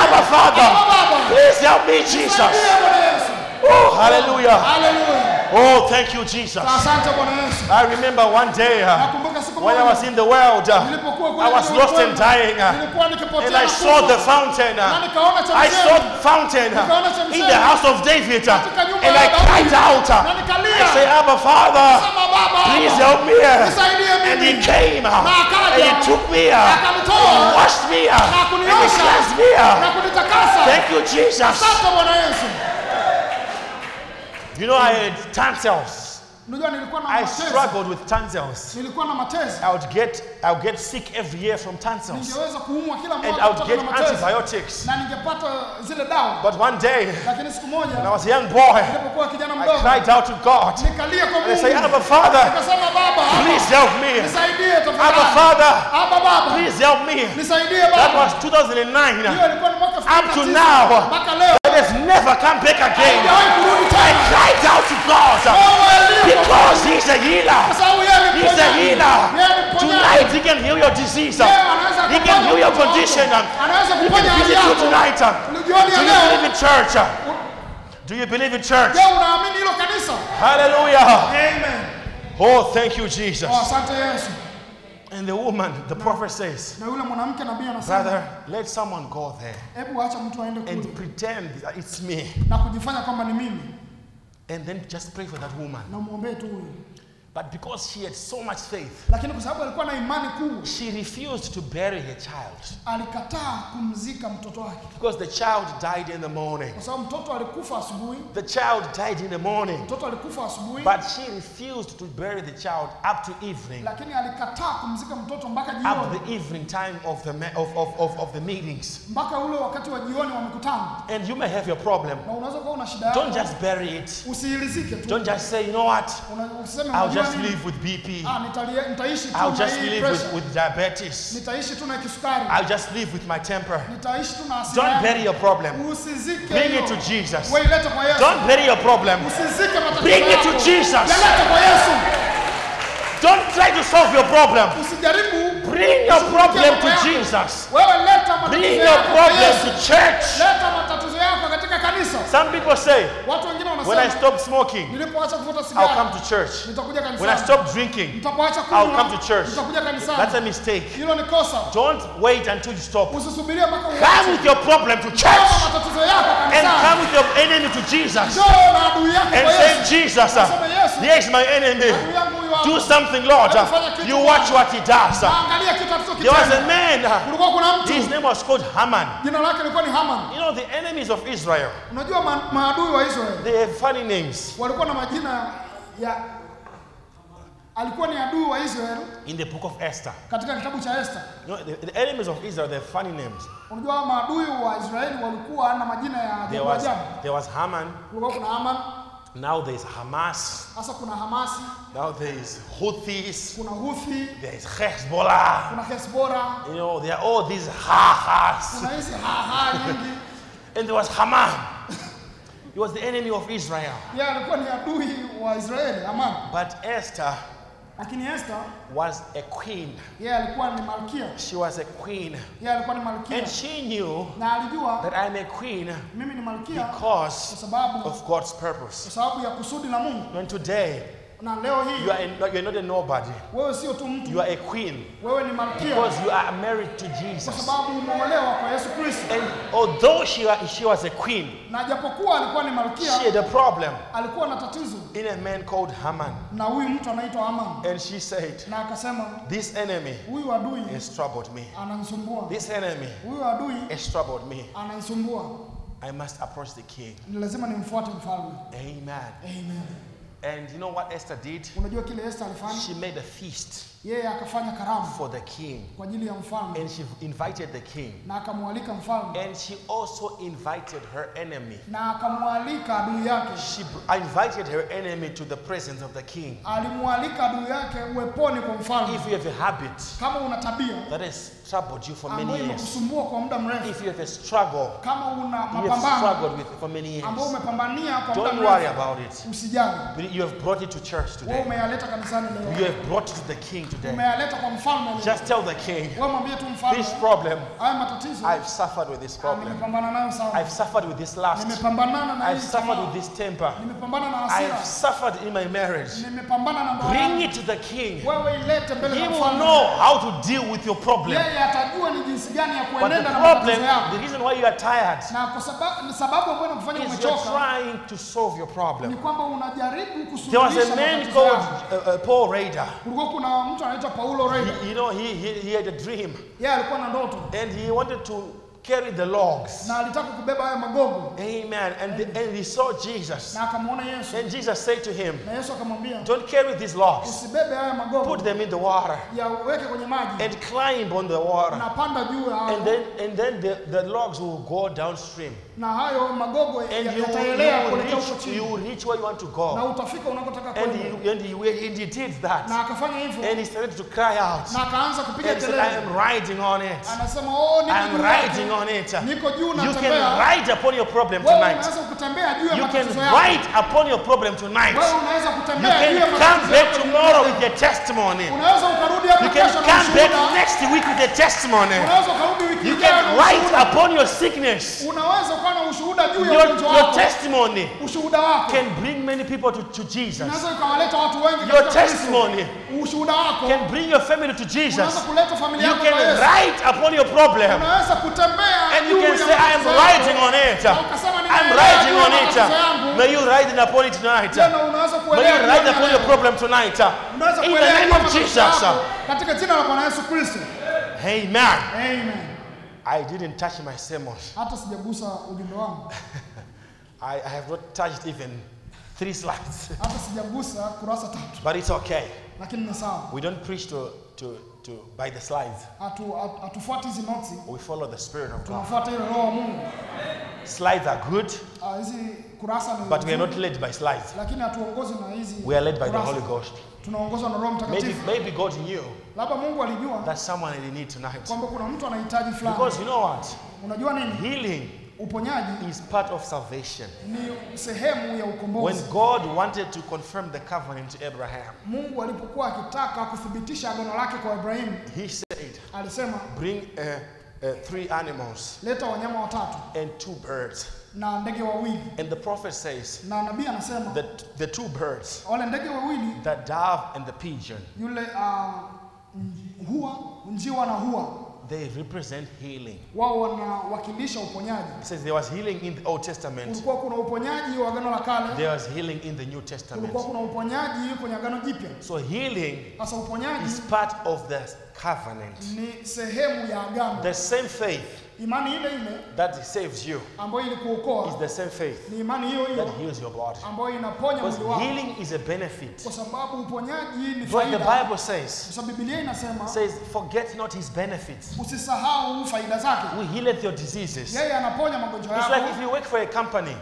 Abba Father, Abba Baba. please help me, Jesus. Nisaidie Bwana Yesu. Oh, hallelujah. Hallelujah. Oh, thank you, Jesus. Asante Bwana Yesu. I remember one day Nakumbuka siku when I moja was in the world, nilipokuwa kule I was kwenye lost and ulimwengu, dying, nilikuwa nikipotea and I na saw kufa. the fountain. Na nikaona I chemchemi saw the fountain Nikaona chemchemi in the house of David, katika nyumba and ya I Daudi. cried out. Na nikalia. I say, Abba Father, Sema, Baba, please Baba. help me. Nisaidie And he mimi. came Na akaja. and he took me Akanitoa. and washed me up. Na And he kuniosha. cleansed me Na up. kunitakasa. Thank you, Jesus. Asante Bwana Yesu. You know, I had tonsils. Unajua nilikuwa na I matezi. struggled with tonsils. Nilikuwa na matezi. I would get sick every year from tonsils. Ningeweza kuumwa kila And mwaka I would kutokana get na matezi. antibiotics. Na ningepata zile dawa. But one day, Lakini siku moja when I was a young boy, nilipokuwa kijana I mdogo cried out to God. nikalia kwa And I said, Mungu. Abba Father, Nikasema Baba, please help me. nisaidie Abba tafadhali. Father, Abba Baba, please help me. nisaidie That Baba. was 2009. Hiyo ilikuwa ni mwaka Up to now, mpaka leo. it has never come back again. Haijawahi kurudi I tena. cried out to God because He's a healer. Kwa sababu yeye ni He's a mponyaji. healer. Yeye ni mponyaji. Tonight He can heal your disease. Yeye anaweza He can kuponya heal your mgonjwa wako. condition. Anaweza He can kuponya hali visit you yako. tonight. Jioni Do ya you leo. believe in church? Do you believe in church? Je, unaamini hilo kanisa? Hallelujah. Amen. Oh, thank you, Jesus. Oh, asante Yesu. And the woman, the prophet says, Na yule mwanamke nabii anasema, brother, let someone go there hebu acha mtu aende and kule pretend that it's me. na kujifanya kwamba ni mimi And then just pray for that woman. na muombee tu huyo. But because she had so much faith, Lakini kwa sababu alikuwa na imani kuu, she refused to bury her child. alikataa kumzika mtoto wake. Because the child died in the morning. Kwa sababu mtoto alikufa asubuhi. The child died in the morning. Mtoto alikufa asubuhi. But she refused to bury the child up to evening. Lakini alikataa kumzika mtoto mpaka Up jioni. the evening time of the meetings. Mpaka ule wakati wa jioni wa mikutano. And you may have your problem. Na unaweza kuwa una shida yako. Don't just bury it. Usiilizike tu. Don't just say, you know what? Useme I'll unajua just nini? live with BP. Nitaishi tu I'll na just hii live pressure. with diabetes. Nitaishi tu na kisukari. I'll just live with my temper. Nitaishi tu na hasira. Don't bury your problem. Usizike Bring hilo. it to Jesus. Wewe ilete kwa Yesu. Don't bury your problem. Usizike matatizo Bring it to yako. Jesus. Yalete kwa Yesu. Don't try to solve your problem. Usijaribu. Bring your problem to yako. Jesus. Wewe leta matatizo Bring your yako kwa problem Yesu. to church. Leta matatizo yako katika kanisa. Some people say, Watu wengine when I wanasema stop smoking, nilipoacha kuvuta I'll sigara come to church. nitakuja When I kanisani. stop drinking, Nitapoacha I'll kunywa come to church. nitakuja That's kanisani. a mistake. Hilo ni kosa. Don't wait until you stop. Usisubirie mpaka Come uache. with your problem to Beba church matatizo yako and kanisani. come with your enemy to Jesus Njoo na adui yako and kwa say, Yesu. Jesus, here is my enemy. Adui yangu huyu hapa. Do something, Lord. You watch what he does. Angalia kitu There was a alichokitenda. man, Kulikuwa kuna mtu. his name was called Haman. Jina lake lilikuwa ni Haman. You know, the enemies of Israel, Unajua maadui wa Israeli they have funny names. walikuwa na majina ya alikuwa ni adui wa Israeli In the book of Esther, katika kitabu cha Esther. you know, the enemies of Israel, they have funny names. Unajua maadui wa Israeli walikuwa na majina ya ajabu ajabu. There was Haman, Kulikuwa kuna Haman, now there is Hamas, sasa kuna Hamasi, now there is Houthis, kuna Houthi, there is Hezbollah. kuna Hezbollah, You know, there are all these ha-has. kuna hizi haha nyingi. And there was Haman. He was the enemy of Israel. Yeye alikuwa ni adui wa Israeli, Haman. But Esther Lakini Esther, was a queen. yeye alikuwa ni malkia. She was a queen. Yeye alikuwa ni malkia. And she knew Na alijua that I'm a queen mimi ni malkia because kwa sababu of God's purpose. kwa sababu ya kusudi la Mungu. And today, Na leo hii you're not a nobody. wewe sio tu mtu, You are a queen wewe ni malkia because you are married to kwa Jesus. sababu umeolewa kwa Yesu Kristo. And although she was a queen, Na japokuwa alikuwa ni malkia, she had a problem alikuwa na tatizo in a man called Haman. na huyu mtu anaitwa Haman. And she said, Na akasema this enemy huyu adui has troubled me. ananisumbua. This enemy Huyu adui has troubled me. ananisumbua. I must approach the king. Ni lazima nimfuate mfalme. Amen. Amen. And you know what Esther did? Unajua kile Esther alifanya? She made a feast Yeye akafanya karamu for the king. kwa ajili ya mfalme And she invited the king. na akamwalika mfalme And she also invited her enemy. na akamwalika adui yake. She invited her enemy to the presence of the king. Alimwalika adui yake uweponi kwa mfalme. If you have a habit Kama una tabia that has troubled you for many ambayo years, imekusumbua kwa muda mrefu, if you have a struggle kama una you have mapambano struggled with for many years, ambayo umepambania kwa muda don't worry mrefu, about it. usijali. But you have brought it to church Wewe today. umeyaleta kanisani You leo. have brought it to the king today. Umeyaleta kwa mfalme leo. Just tell the king, Wewe mwambie tu mfalme, this problem, haya matatizo I've suffered with this problem. nimepambana nayo sawa. I've suffered with this lust. Nimepambana na I've hii suffered tamaa. with this temper. Nimepambana na hasira. I've suffered in my marriage. Nimepambana na ndoa Bring yangu. it to the king. Wewe ilete mbele He za will mfalme. know how to deal with your problem. Yeye atajua ni jinsi gani ya But the kuenenda na problem, matatizo yako. the reason why you are tired Na kwa sababu ni sababu ambayo inakufanya is you're umechoka trying to solve your ni problem. kwamba unajaribu There was kusuluhisha a man matatizo called yako. Paul Rader. Kulikuwa kuna mtu anaitwa Paulo Raider. You know, he had a dream. Yeye alikuwa na ndoto. And he wanted to carry the logs. Na alitaka kubeba haya magogo. Amen. And he saw Jesus. Na akamuona Yesu. And Jesus said to him, Na Yesu akamwambia, don't carry these logs. Usibebe haya magogo. Put them in the water. Ya uweke kwenye maji. And climb on the water. Na panda juu ya. And then the logs will go downstream. Na hayo magogo yataelea kuelekea huko chini. You will reach where you want to go. Na utafika unakotaka kwenda. And he did that. Na akafanya hivyo. And he started to cry out. Na akaanza kupiga kelele. I am riding on it. Anasema I am riding on it. You can ride upon your problem tonight. You can ride upon your problem tonight. You can come back tomorrow with your testimony. You can come back next week with a testimony. You can ride upon your sickness. Your testimony can bring many people to Jesus. Your testimony can bring your family to Jesus. You can ride upon your problem. And you can say, I am riding on it. I'm riding on it. May you ride upon it tonight. May you ride upon your problem tonight. In the name of Jesus. Amen. Amen. I didn't touch my sermon. I have not touched even 3 slides. But it's okay. We don't preach by the slides. We follow the Spirit of God. Slides are good, but we are not led by slides. We are led by the Holy Ghost. Maybe God knew that someone had a need tonight. Because you know what? Healing is part of salvation. When God wanted to confirm the covenant to Abraham, he said, bring 3 animals and 2 birds. And the prophet says that the 2 birds, the dove and the pigeon, they represent healing. It says there was healing in the Old Testament. There was healing in the New Testament. So healing is part of the covenant. The same faith that saves you is the same faith that heals your body. Because healing is a benefit. But the Bible says, forget not his benefits. We healeth your diseases. It's like if you work for a company,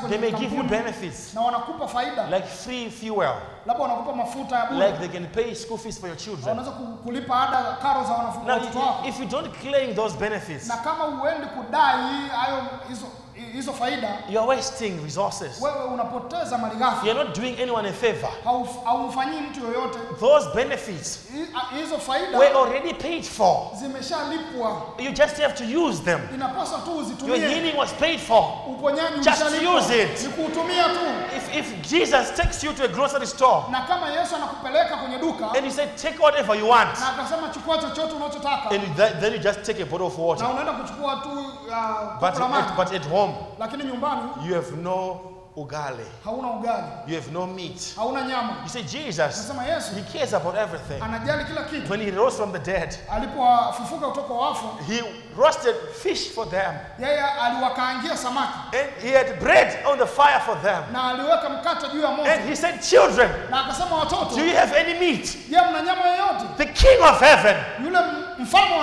they may give you benefits like free fuel, like they can pay school fees for your children. Now, if you don't claim those benefits, you are wasting resources. You are not doing anyone a favor. Those benefits were already paid for. You just have to use them. Your healing was paid for. Just use it. If Jesus takes you to a grocery store and he said, take whatever you want, and then you just take a bottle of water, but at home you have no ugali. You have no meat. You say Jesus, he cares about everything. When he rose from the dead, he roasted fish for them. And he had bread on the fire for them. And he said, children, do you have any meat? The King of heaven,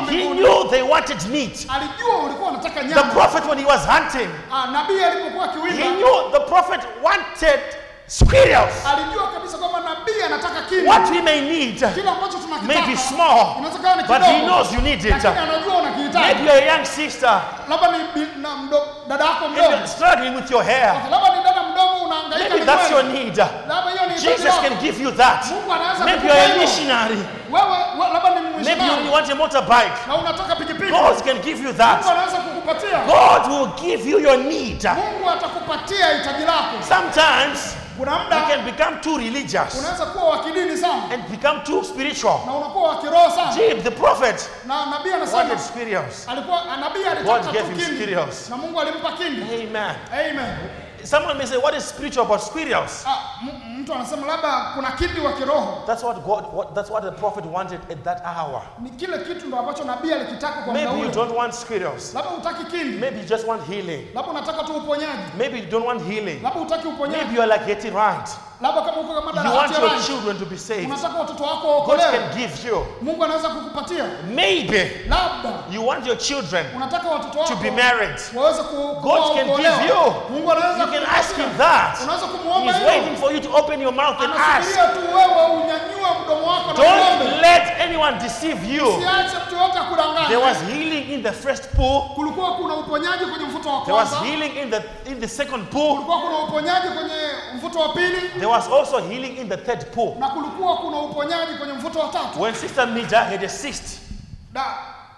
he knew they wanted meat. The prophet, when he was hunting, he knew the prophet wanted squirrels. What we may need may be small, but he knows you need it. Maybe you're a young sister and you're struggling with your hair. Maybe that's your need. Jesus can give you that. Maybe you're a missionary. Maybe you want a motorbike. God can give you that. God will give you your need. Sometimes you can become too religious and become too spiritual. James, the prophet, wanted squirrels. God gave him squirrels. Amen. Amen. Someone may say, what is spiritual about squirrels? Mtu anasema labda kuna kitu wa kiroho. That's what the prophet wanted at that hour. Ni kile kitu ndo ambacho nabii alikitaka kwa muda ule. Maybe you don't want squirrels. Labda hutaki kindi. Maybe you just want healing. Labda unataka tu uponyaji. Maybe you don't want healing. Labda hutaki uponyaji. Maybe you are like getting right. Labda kama uko kama You want your children to be saved. Unataka watoto wako God waokolewe. can give you. Mungu anaweza kukupatia. Maybe Labda you want your children unataka watoto wako to be married. waweze God can give you. Mungu anaweza You can ask him that. Unaweza kumuomba He's hilo. waiting for you to open your mouth and ask. Anasubiria tu wewe unyanyue mdomo wako na Don't uombe. let anyone deceive you. Usiache mtu yote akudanganye. There was healing in the first pool. Kulikuwa kuna uponyaji kwenye mvuto wa There was kwanza. healing in the second pool. Kulikuwa kuna uponyaji kwenye mvuto wa pili. There was also healing in the third pool. Na kulikuwa kuna uponyaji kwenye mvuto wa tatu. When Sister Mida had a cyst,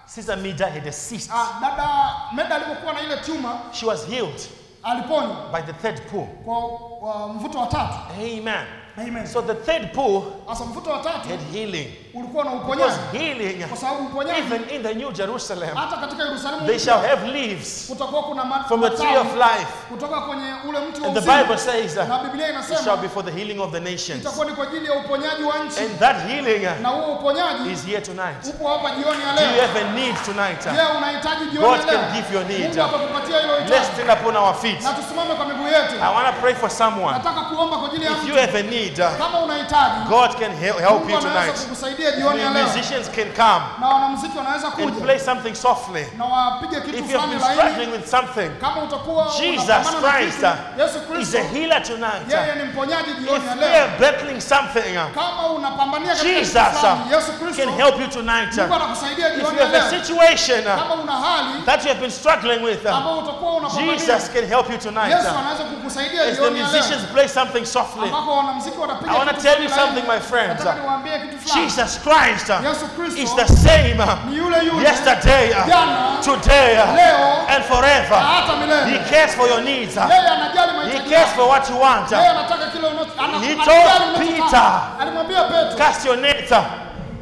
Sister Mida had a cyst. Dada Meda alipokuwa na ile tumor, She was healed aliponywa by the third pool. kwa mvuto wa tatu. Amen. Amen. So the third pool Asa mvuto wa tatu had healing. ulikuwa na Because uponyaji. healing, Kwa sababu uponyaji even in the New Jerusalem, hata katika Yerusalemu they shall have leaves kutakuwa kuna from the tree of life. kutoka kwenye ule mti wa And the uzima. Bible says Na Biblia it shall inasema be for the healing of the nations. itakuwa ni kwa ajili ya uponyaji wa nchi. And that healing Na huo uponyaji is here tonight. upo hapa jioni ya Do you leo. have a need tonight? Je, unahitaji jioni God ya leo? can give you a need. Mungu atakupatia hilo Let's hitaji. stand upon our feet. Na tusimame kwa miguu yetu. I want to pray for someone. Nataka kuomba kwa ajili ya If you mtu. have a need, Kama unahitaji, God can help Mungu you anaweza tonight. kukusaidia jioni ya leo. Musicians can come Na wanamuziki wanaweza and kuja play something softly. na wapige kitu If you have fulani been laini. struggling with something, Kama utakuwa Jesus unapambana na Christ kitu, Yesu is Kristo a healer tonight. yeye ni mponyaji jioni ya If we leo. are battling something, Kama unapambania katika kitu Jesus fulani, Yesu Kristo can help you tonight. Mungu anakusaidia If jioni you ya have a leo. situation Kama una hali that you have been struggling with, ambao utakuwa unapambania, Jesus can help you tonight. Yesu anaweza kukusaidia As the jioni ya leo. musicians play something softly, Ambako wanamuziki wanapiga I want to kitu tell you fulani something, laini. my friends. Nataka niwaambie kitu fulani. Jesus Christ Yesu Kristo is the same ni yule yule yesterday, jana, today, leo and forever. na hata milele. He cares for your needs. Yeye anajali He mahitaji cares yako. for what you want. Yeye anataka kile He anajali told unachotaka. Peter, Alimwambia Petro, cast your net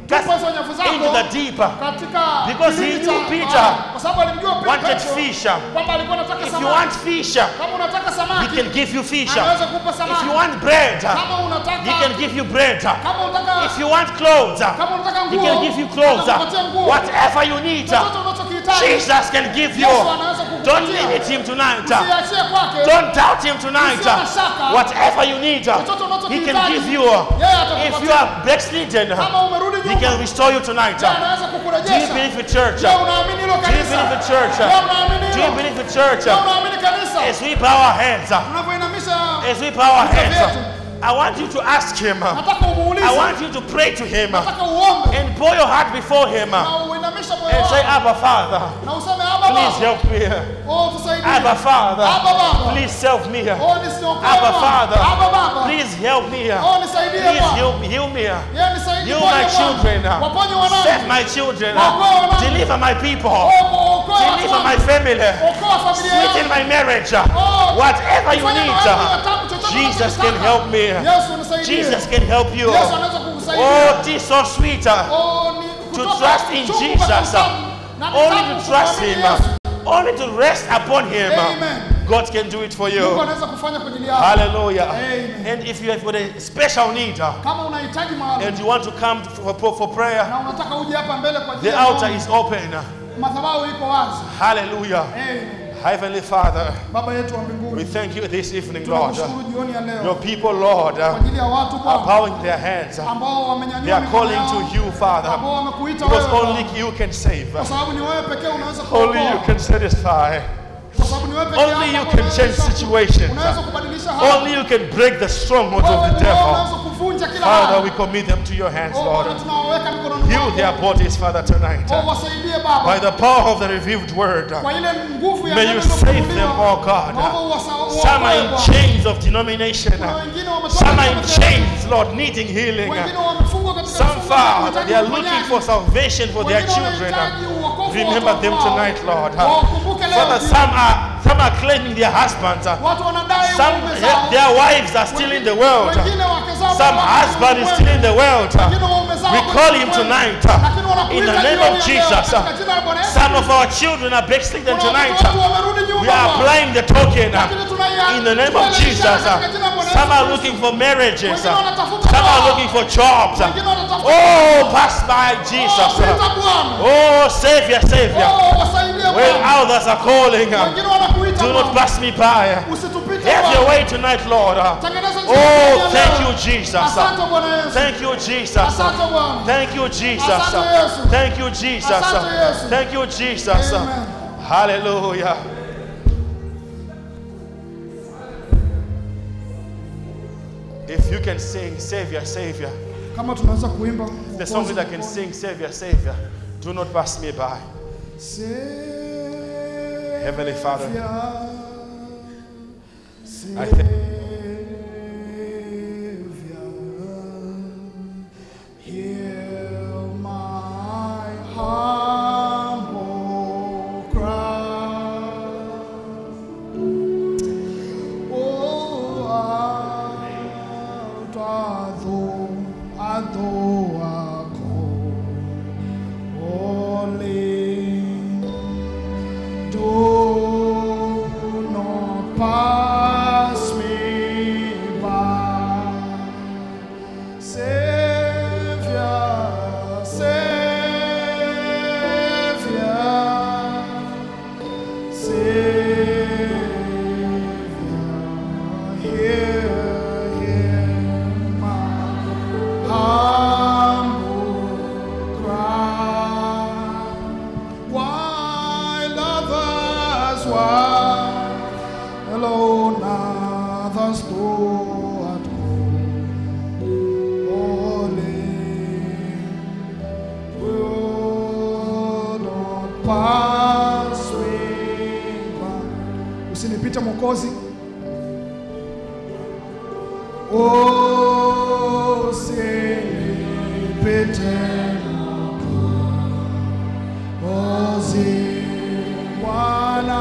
tupa hizo nyavu zako into the deep. katika Because he kilindi knew cha Peter bahari. Kwa sababu alimjua wanted Petro fish. kwamba alikuwa anataka If you samaki. want fish, Kama unataka he samaki, can give you fish. anaweza kukupa If samaki. you want bread, Kama unataka he can give you bread. kama unataka If you want clothes, kama unataka he nguo, can give you clothes. atakupatia nguo. Whatever you need, Chochote unachokihitaji, Jesus can give you. Yesu anaweza kukupatia. Don't limit him tonight. Usiachie kwake. Don't doubt him tonight. Usiwe na shaka. Whatever you need, Chochote he unachokihitaji, can give you. yeye atakupatia. If you are backslidden, Kama umerudi he nyuma, can restore you tonight. yeye anaweza Do you kukurejesha. believe in church? Je, unaamini hilo Do you kanisa? believe in church? Je, unaamini Do you hilo? believe in church? Je, unaamini kanisa? As we bow our heads, Unavyoinamisha, as we bow our heads, I want you to ask him. nataka umuulize. I want you to pray to him Nataka uombe and pour your heart before him na uinamisha moyo and say, wako Abba Father, na useme Abba please Baba. help me. Oh, tusaidie. Abba Father, Abba Baba. please help me. Oh, nisiokoe Abba Bwana. Father, Abba Baba. please help me. Oh, nisaidie Please Bwana. heal me. Yeye nisaidie Heal Bwana my Bwana. children. Waponye wanangu. Save my children. Waokoe wanangu. Deliver my people. Oh, okoa watu Deliver my wangu. family. Okoa familia Sweeten yangu. my marriage. Oh, Whatever you fanya need, mawazo ya tabu, chochote Jesus unachotaka. can help me. Yesu nisaidie. Jesus can help you. Yesu anaweza kukusaidia. Oh, it is so sweet Oh, ni to kutoka trust in chungu Jesus. mpaka utamu. Na Only nitamu to trust kumwamini Him. Yesu. Only to rest upon Him. Amen. God can do it for Mungu you. anaweza kufanya kwa ajili yako. Hallelujah. Amen. And if you have got a special need Kama unahitaji maalum and you want to come for prayer, na unataka uje hapa mbele kwa ajili the ya altar maombi, is open. madhabahu iko wazi. Hallelujah. Amen. Heavenly Father, Baba yetu wa we mbinguni, thank you this evening, Lord. tunakushukuru jioni ya Your leo people, Lord, kwa ajili ya watu are Bwana bowing their heads. ambao They wamenyanyua are mikono calling yao, to you, Father, ambao wamekuita because wewe only Bwana, you can save. kwa sababu ni wewe pekee unaweza Only you kuokoa, can satisfy. kwa sababu ni wewe pekee Only you ambaye can unaweza change situations. unaweza kubadilisha hali. Only you can break the strongholds Wewe of the ni wewe devil. unaweza kuvunja kila Father, we hali. commit them to your hands, Oh, Bwana, Lord. tunawaweka mikononi Heal their mwako. bodies, Father, tonight. Oh, wasaidie By Baba the power of the revealed word. kwa ile nguvu ya May neno you save them, lilofunuliwa. oh God. Naomba Some are in Bwana. chains of denomination. Kuna wengine wametoka Some are in katika chains, Lord, needing healing. wengine wamefungwa katika Some, vifungo vya Father, kuhitaji they are uponyaji. looking for salvation for their Wengine children. wanahitaji uokovu wa Remember watoto them wao. tonight, Lord. Wakumbuke leo Father, jioni. some are claiming their husbands. Watu wanadai Some, waume zao. their wives are still in the world. Wengine wake zao Some wako husband is ulimwengu. still in the world. Wengine waume zao We call him tonight in the name of Jesus. Some of our children are backslidden tonight. We are applying the token in the name of Jesus. Some are looking for marriages. Some are looking for jobs. Oh, pass by Jesus. Oh, Savior, Savior. When others are calling, do not pass me by. Have your way tonight, Lord. Oh, thank you, Jesus. Thank you, Jesus. Thank you, Jesus. Thank you, Jesus. Thank you, Jesus. Hallelujah. If you can sing Savior, Savior, the song that I can sing Savior, Savior, do not pass me by. Heavenly Father, I thank you. Hear my humble cry. Oh, although I call, only do not pass me by. Savior, Savior, Savior, hear my humble cry. While others alone others do at home, will not pass me by. Usinipite Mwokozi. Oh, usinipite Mwokozi, Bwana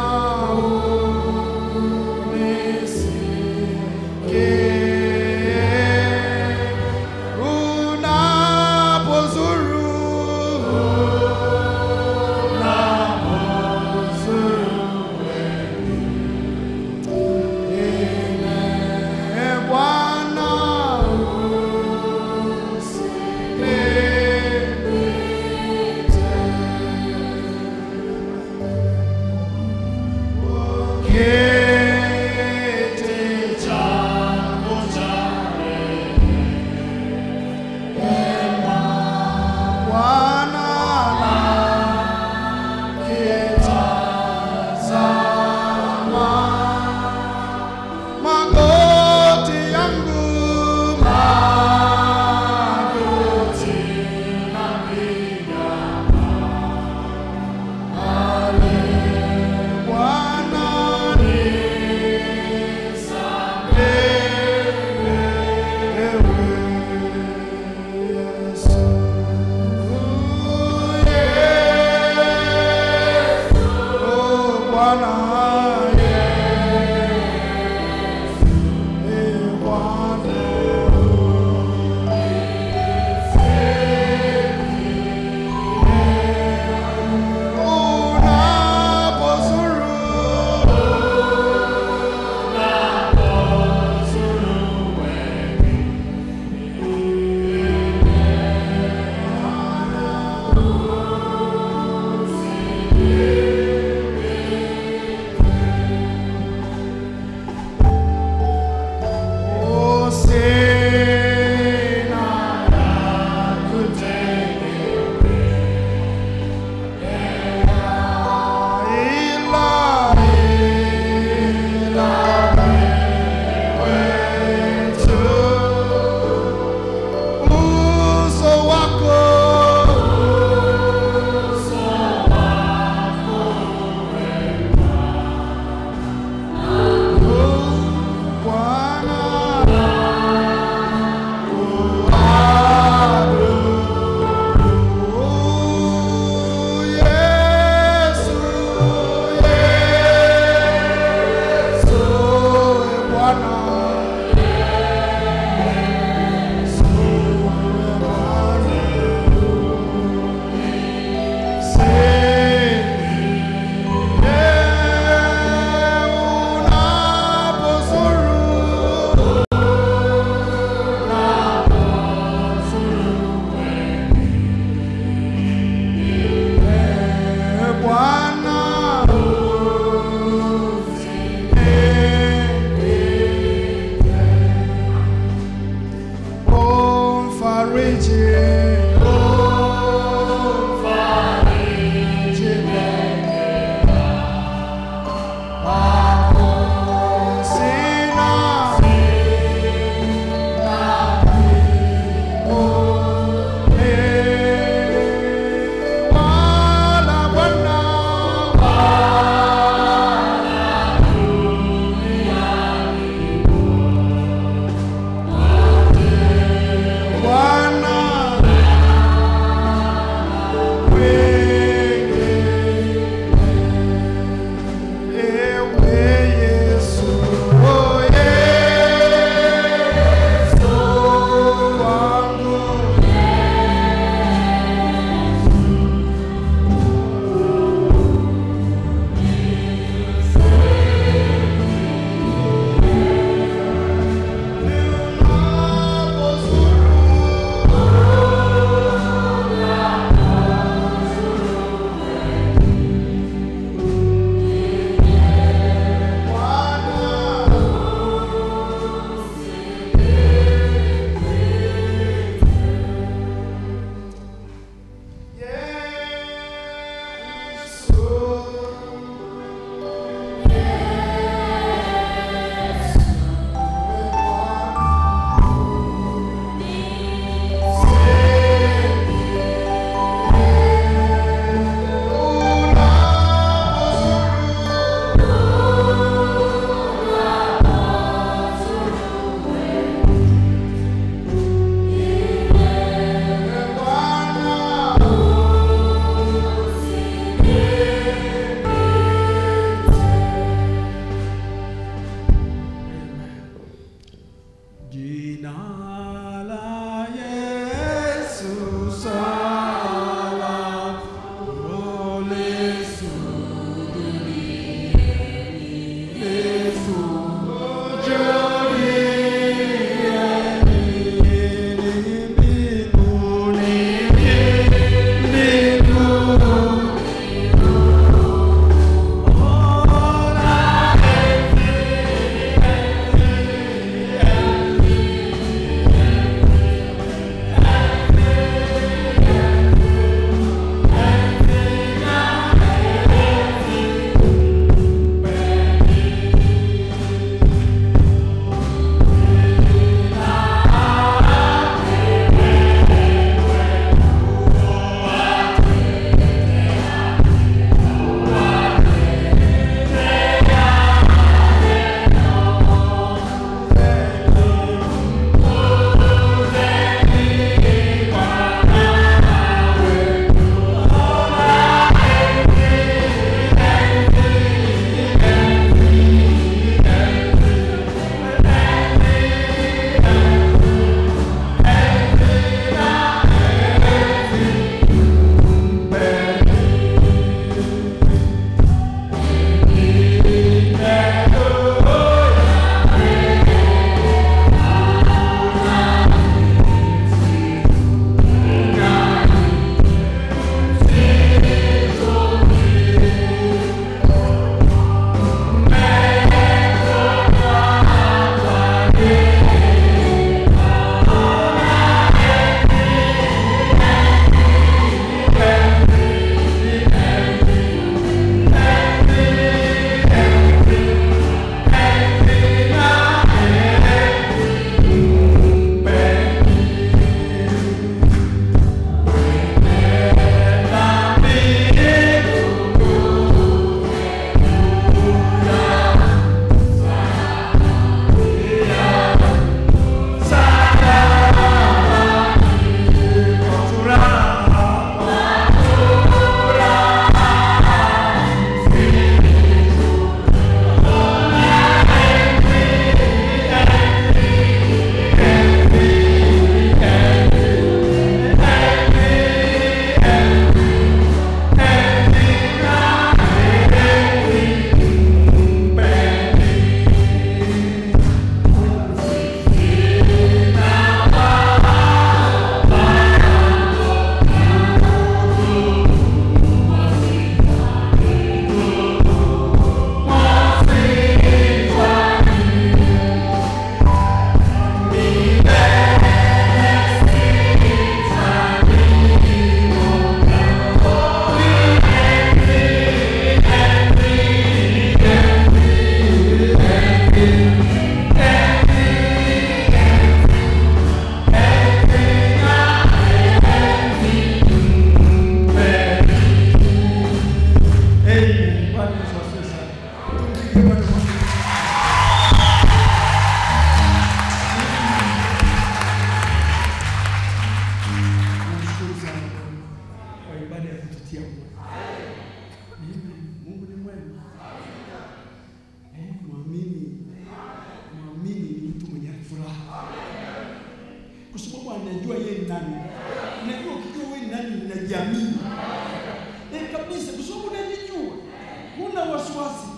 wasiwasi,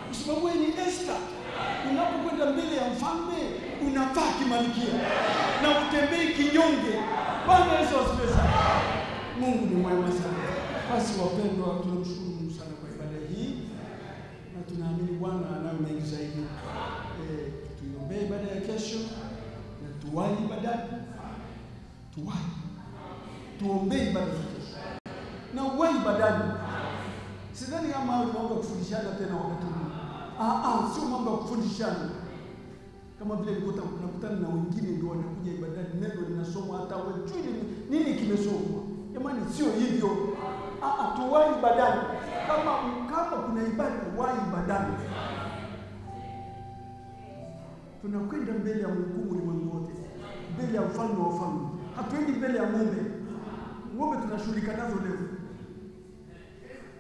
kwa sababu wewe ni Esther. Unapokwenda mbele ya mfalme unavaa kimalkia na utembei kinyonge. Bwana Yesu asifiwe sana. Mungu ni mwema sana. Basi wapendwa, tunamshukuru Mungu sana kwa ibada hii na tunaamini Bwana anayo mengi zaidi. Tuiombee ibada ya kesho na tuwahi ibadani. Tuombee ibada ya kesho na uwahi ibadani. Sidhani kama mambo ya kufundishana tena wakati huu. Sio mambo ya kufundishana. Kama vile nakutana na wengine ndio wanakuja ibadani, neno linasomwa hata wajui nini kimesomwa. Jamani, sio hivyo. Tuwahi ibadani. Kama kuna ibada, wahi ibadani. Tunakwenda mbele ya mhukumu ulimwengu wote, mbele ya mfalme wa wafalme. Hatuendi mbele ya ng'ombe. Ng'ombe tunashughulika nazo leo.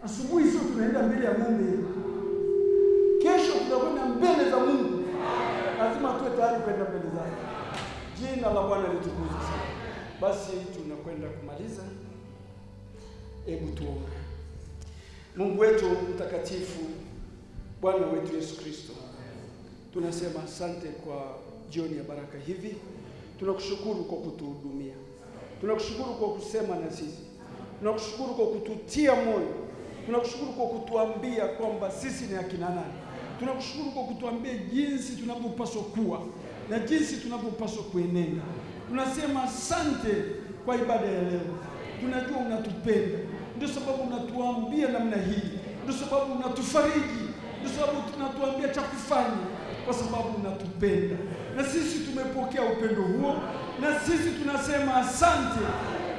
Asubuhi sio tunaenda mbele ya ng'ombe. Kesho tunakwenda mbele za Mungu. Lazima tuwe tayari kwenda mbele zake. Jina la Bwana litukuzwe sana. Basi tunakwenda kumaliza. Hebu tuombe. Mungu wetu mtakatifu, Bwana wetu Yesu Kristo, tunasema asante kwa jioni ya baraka hivi. Tunakushukuru kwa kutuhudumia. Tunakushukuru kwa kusema na sisi. Tunakushukuru kwa kututia moyo. Tunakushukuru kwa kutuambia kwamba sisi ni akina nani. Tunakushukuru kwa kutuambia jinsi tunavyopaswa kuwa na jinsi tunavyopaswa kuenenda. Tunasema asante kwa ibada ya leo. Tunajua unatupenda. Ndio sababu unatuambia namna hii. Ndio sababu unatufariji. Ndio sababu tunatuambia cha kufanya, kwa sababu unatupenda. Na sisi tumepokea upendo huo, na sisi tunasema asante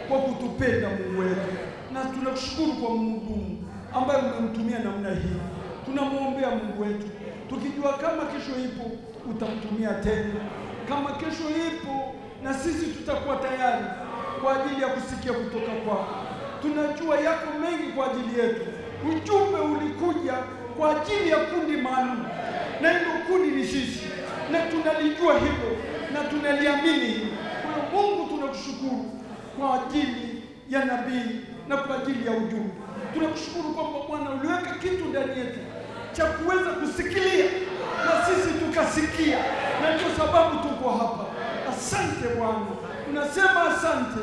kwa kutupenda Mungu wetu. Na tunakushukuru kwa mhudumu ambaye umemtumia namna hii. Tunamwombea Mungu wetu, tukijua kama kesho ipo utamtumia tena. Kama kesho ipo, na sisi tutakuwa tayari kwa ajili ya kusikia kutoka kwako. Tunajua yako mengi kwa ajili yetu. Ujumbe ulikuja kwa ajili ya kundi maalum, na hilo kundi ni sisi, na tunalijua hilo na tunaliamini. Kwa Mungu tunakushukuru kwa ajili ya nabii na kwa ajili ya ujumbe. Tunakushukuru kwamba Bwana uliweka kitu ndani yetu cha kuweza kusikilia, na sisi tukasikia, na ndio sababu tuko hapa. Asante Bwana. Tunasema asante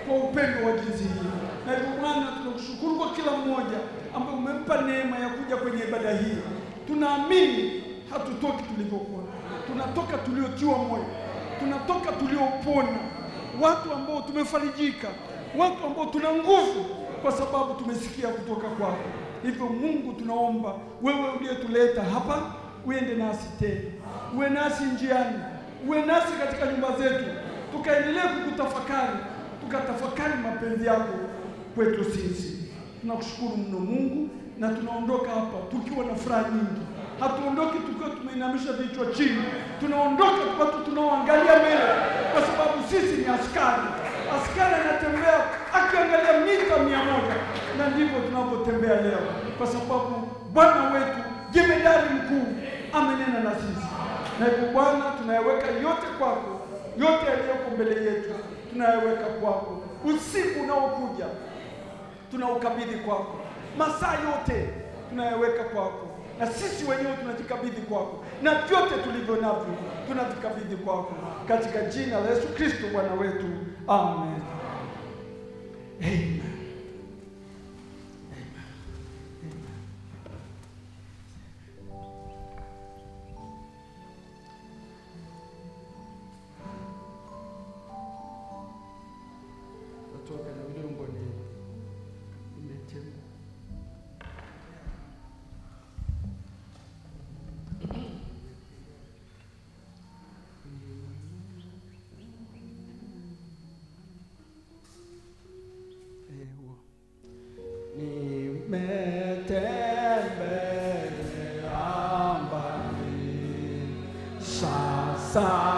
kwa upendo wa jinsi hii. Na hivyo Bwana tunakushukuru kwa kila mmoja ambaye umempa neema ya kuja kwenye ibada hii. Tunaamini hatutoki tulipokuwa. Tunatoka tuliotiwa moyo. Tunatoka tuliopona. Watu ambao tumefarijika. Watu ambao tuna nguvu kwa sababu tumesikia kutoka kwako. Hivyo Mungu tunaomba wewe uliyetuleta hapa uende nasi tena. Uwe nasi njiani. Uwe nasi katika nyumba zetu. Tukaendelee kukutafakari. Tukatafakari mapenzi yako kwetu sisi. Tunakushukuru mno Mungu, na tunaondoka hapa tukiwa na furaha nyingi. Hatuondoki tukiwa tumeinamisha vichwa chini. Tunaondoka tukiwa tunaoangalia mbele, kwa sababu sisi ni askari. Askari anatembea akiangalia mita 100, na ndivyo tunavyotembea leo, kwa sababu Bwana wetu jemedari mkuu amenena na sisi. Na hivyo Bwana tunayaweka yote kwako, yote yaliyoko mbele yetu tunayaweka kwako. Usiku unaokuja tunaukabidhi kwako. Masaa yote tunayaweka kwako, na sisi wenyewe tunajikabidhi kwako, na vyote tulivyo navyo tunavikabidhi kwako, katika jina la Yesu Kristo Bwana wetu. Amen. Amen. Sa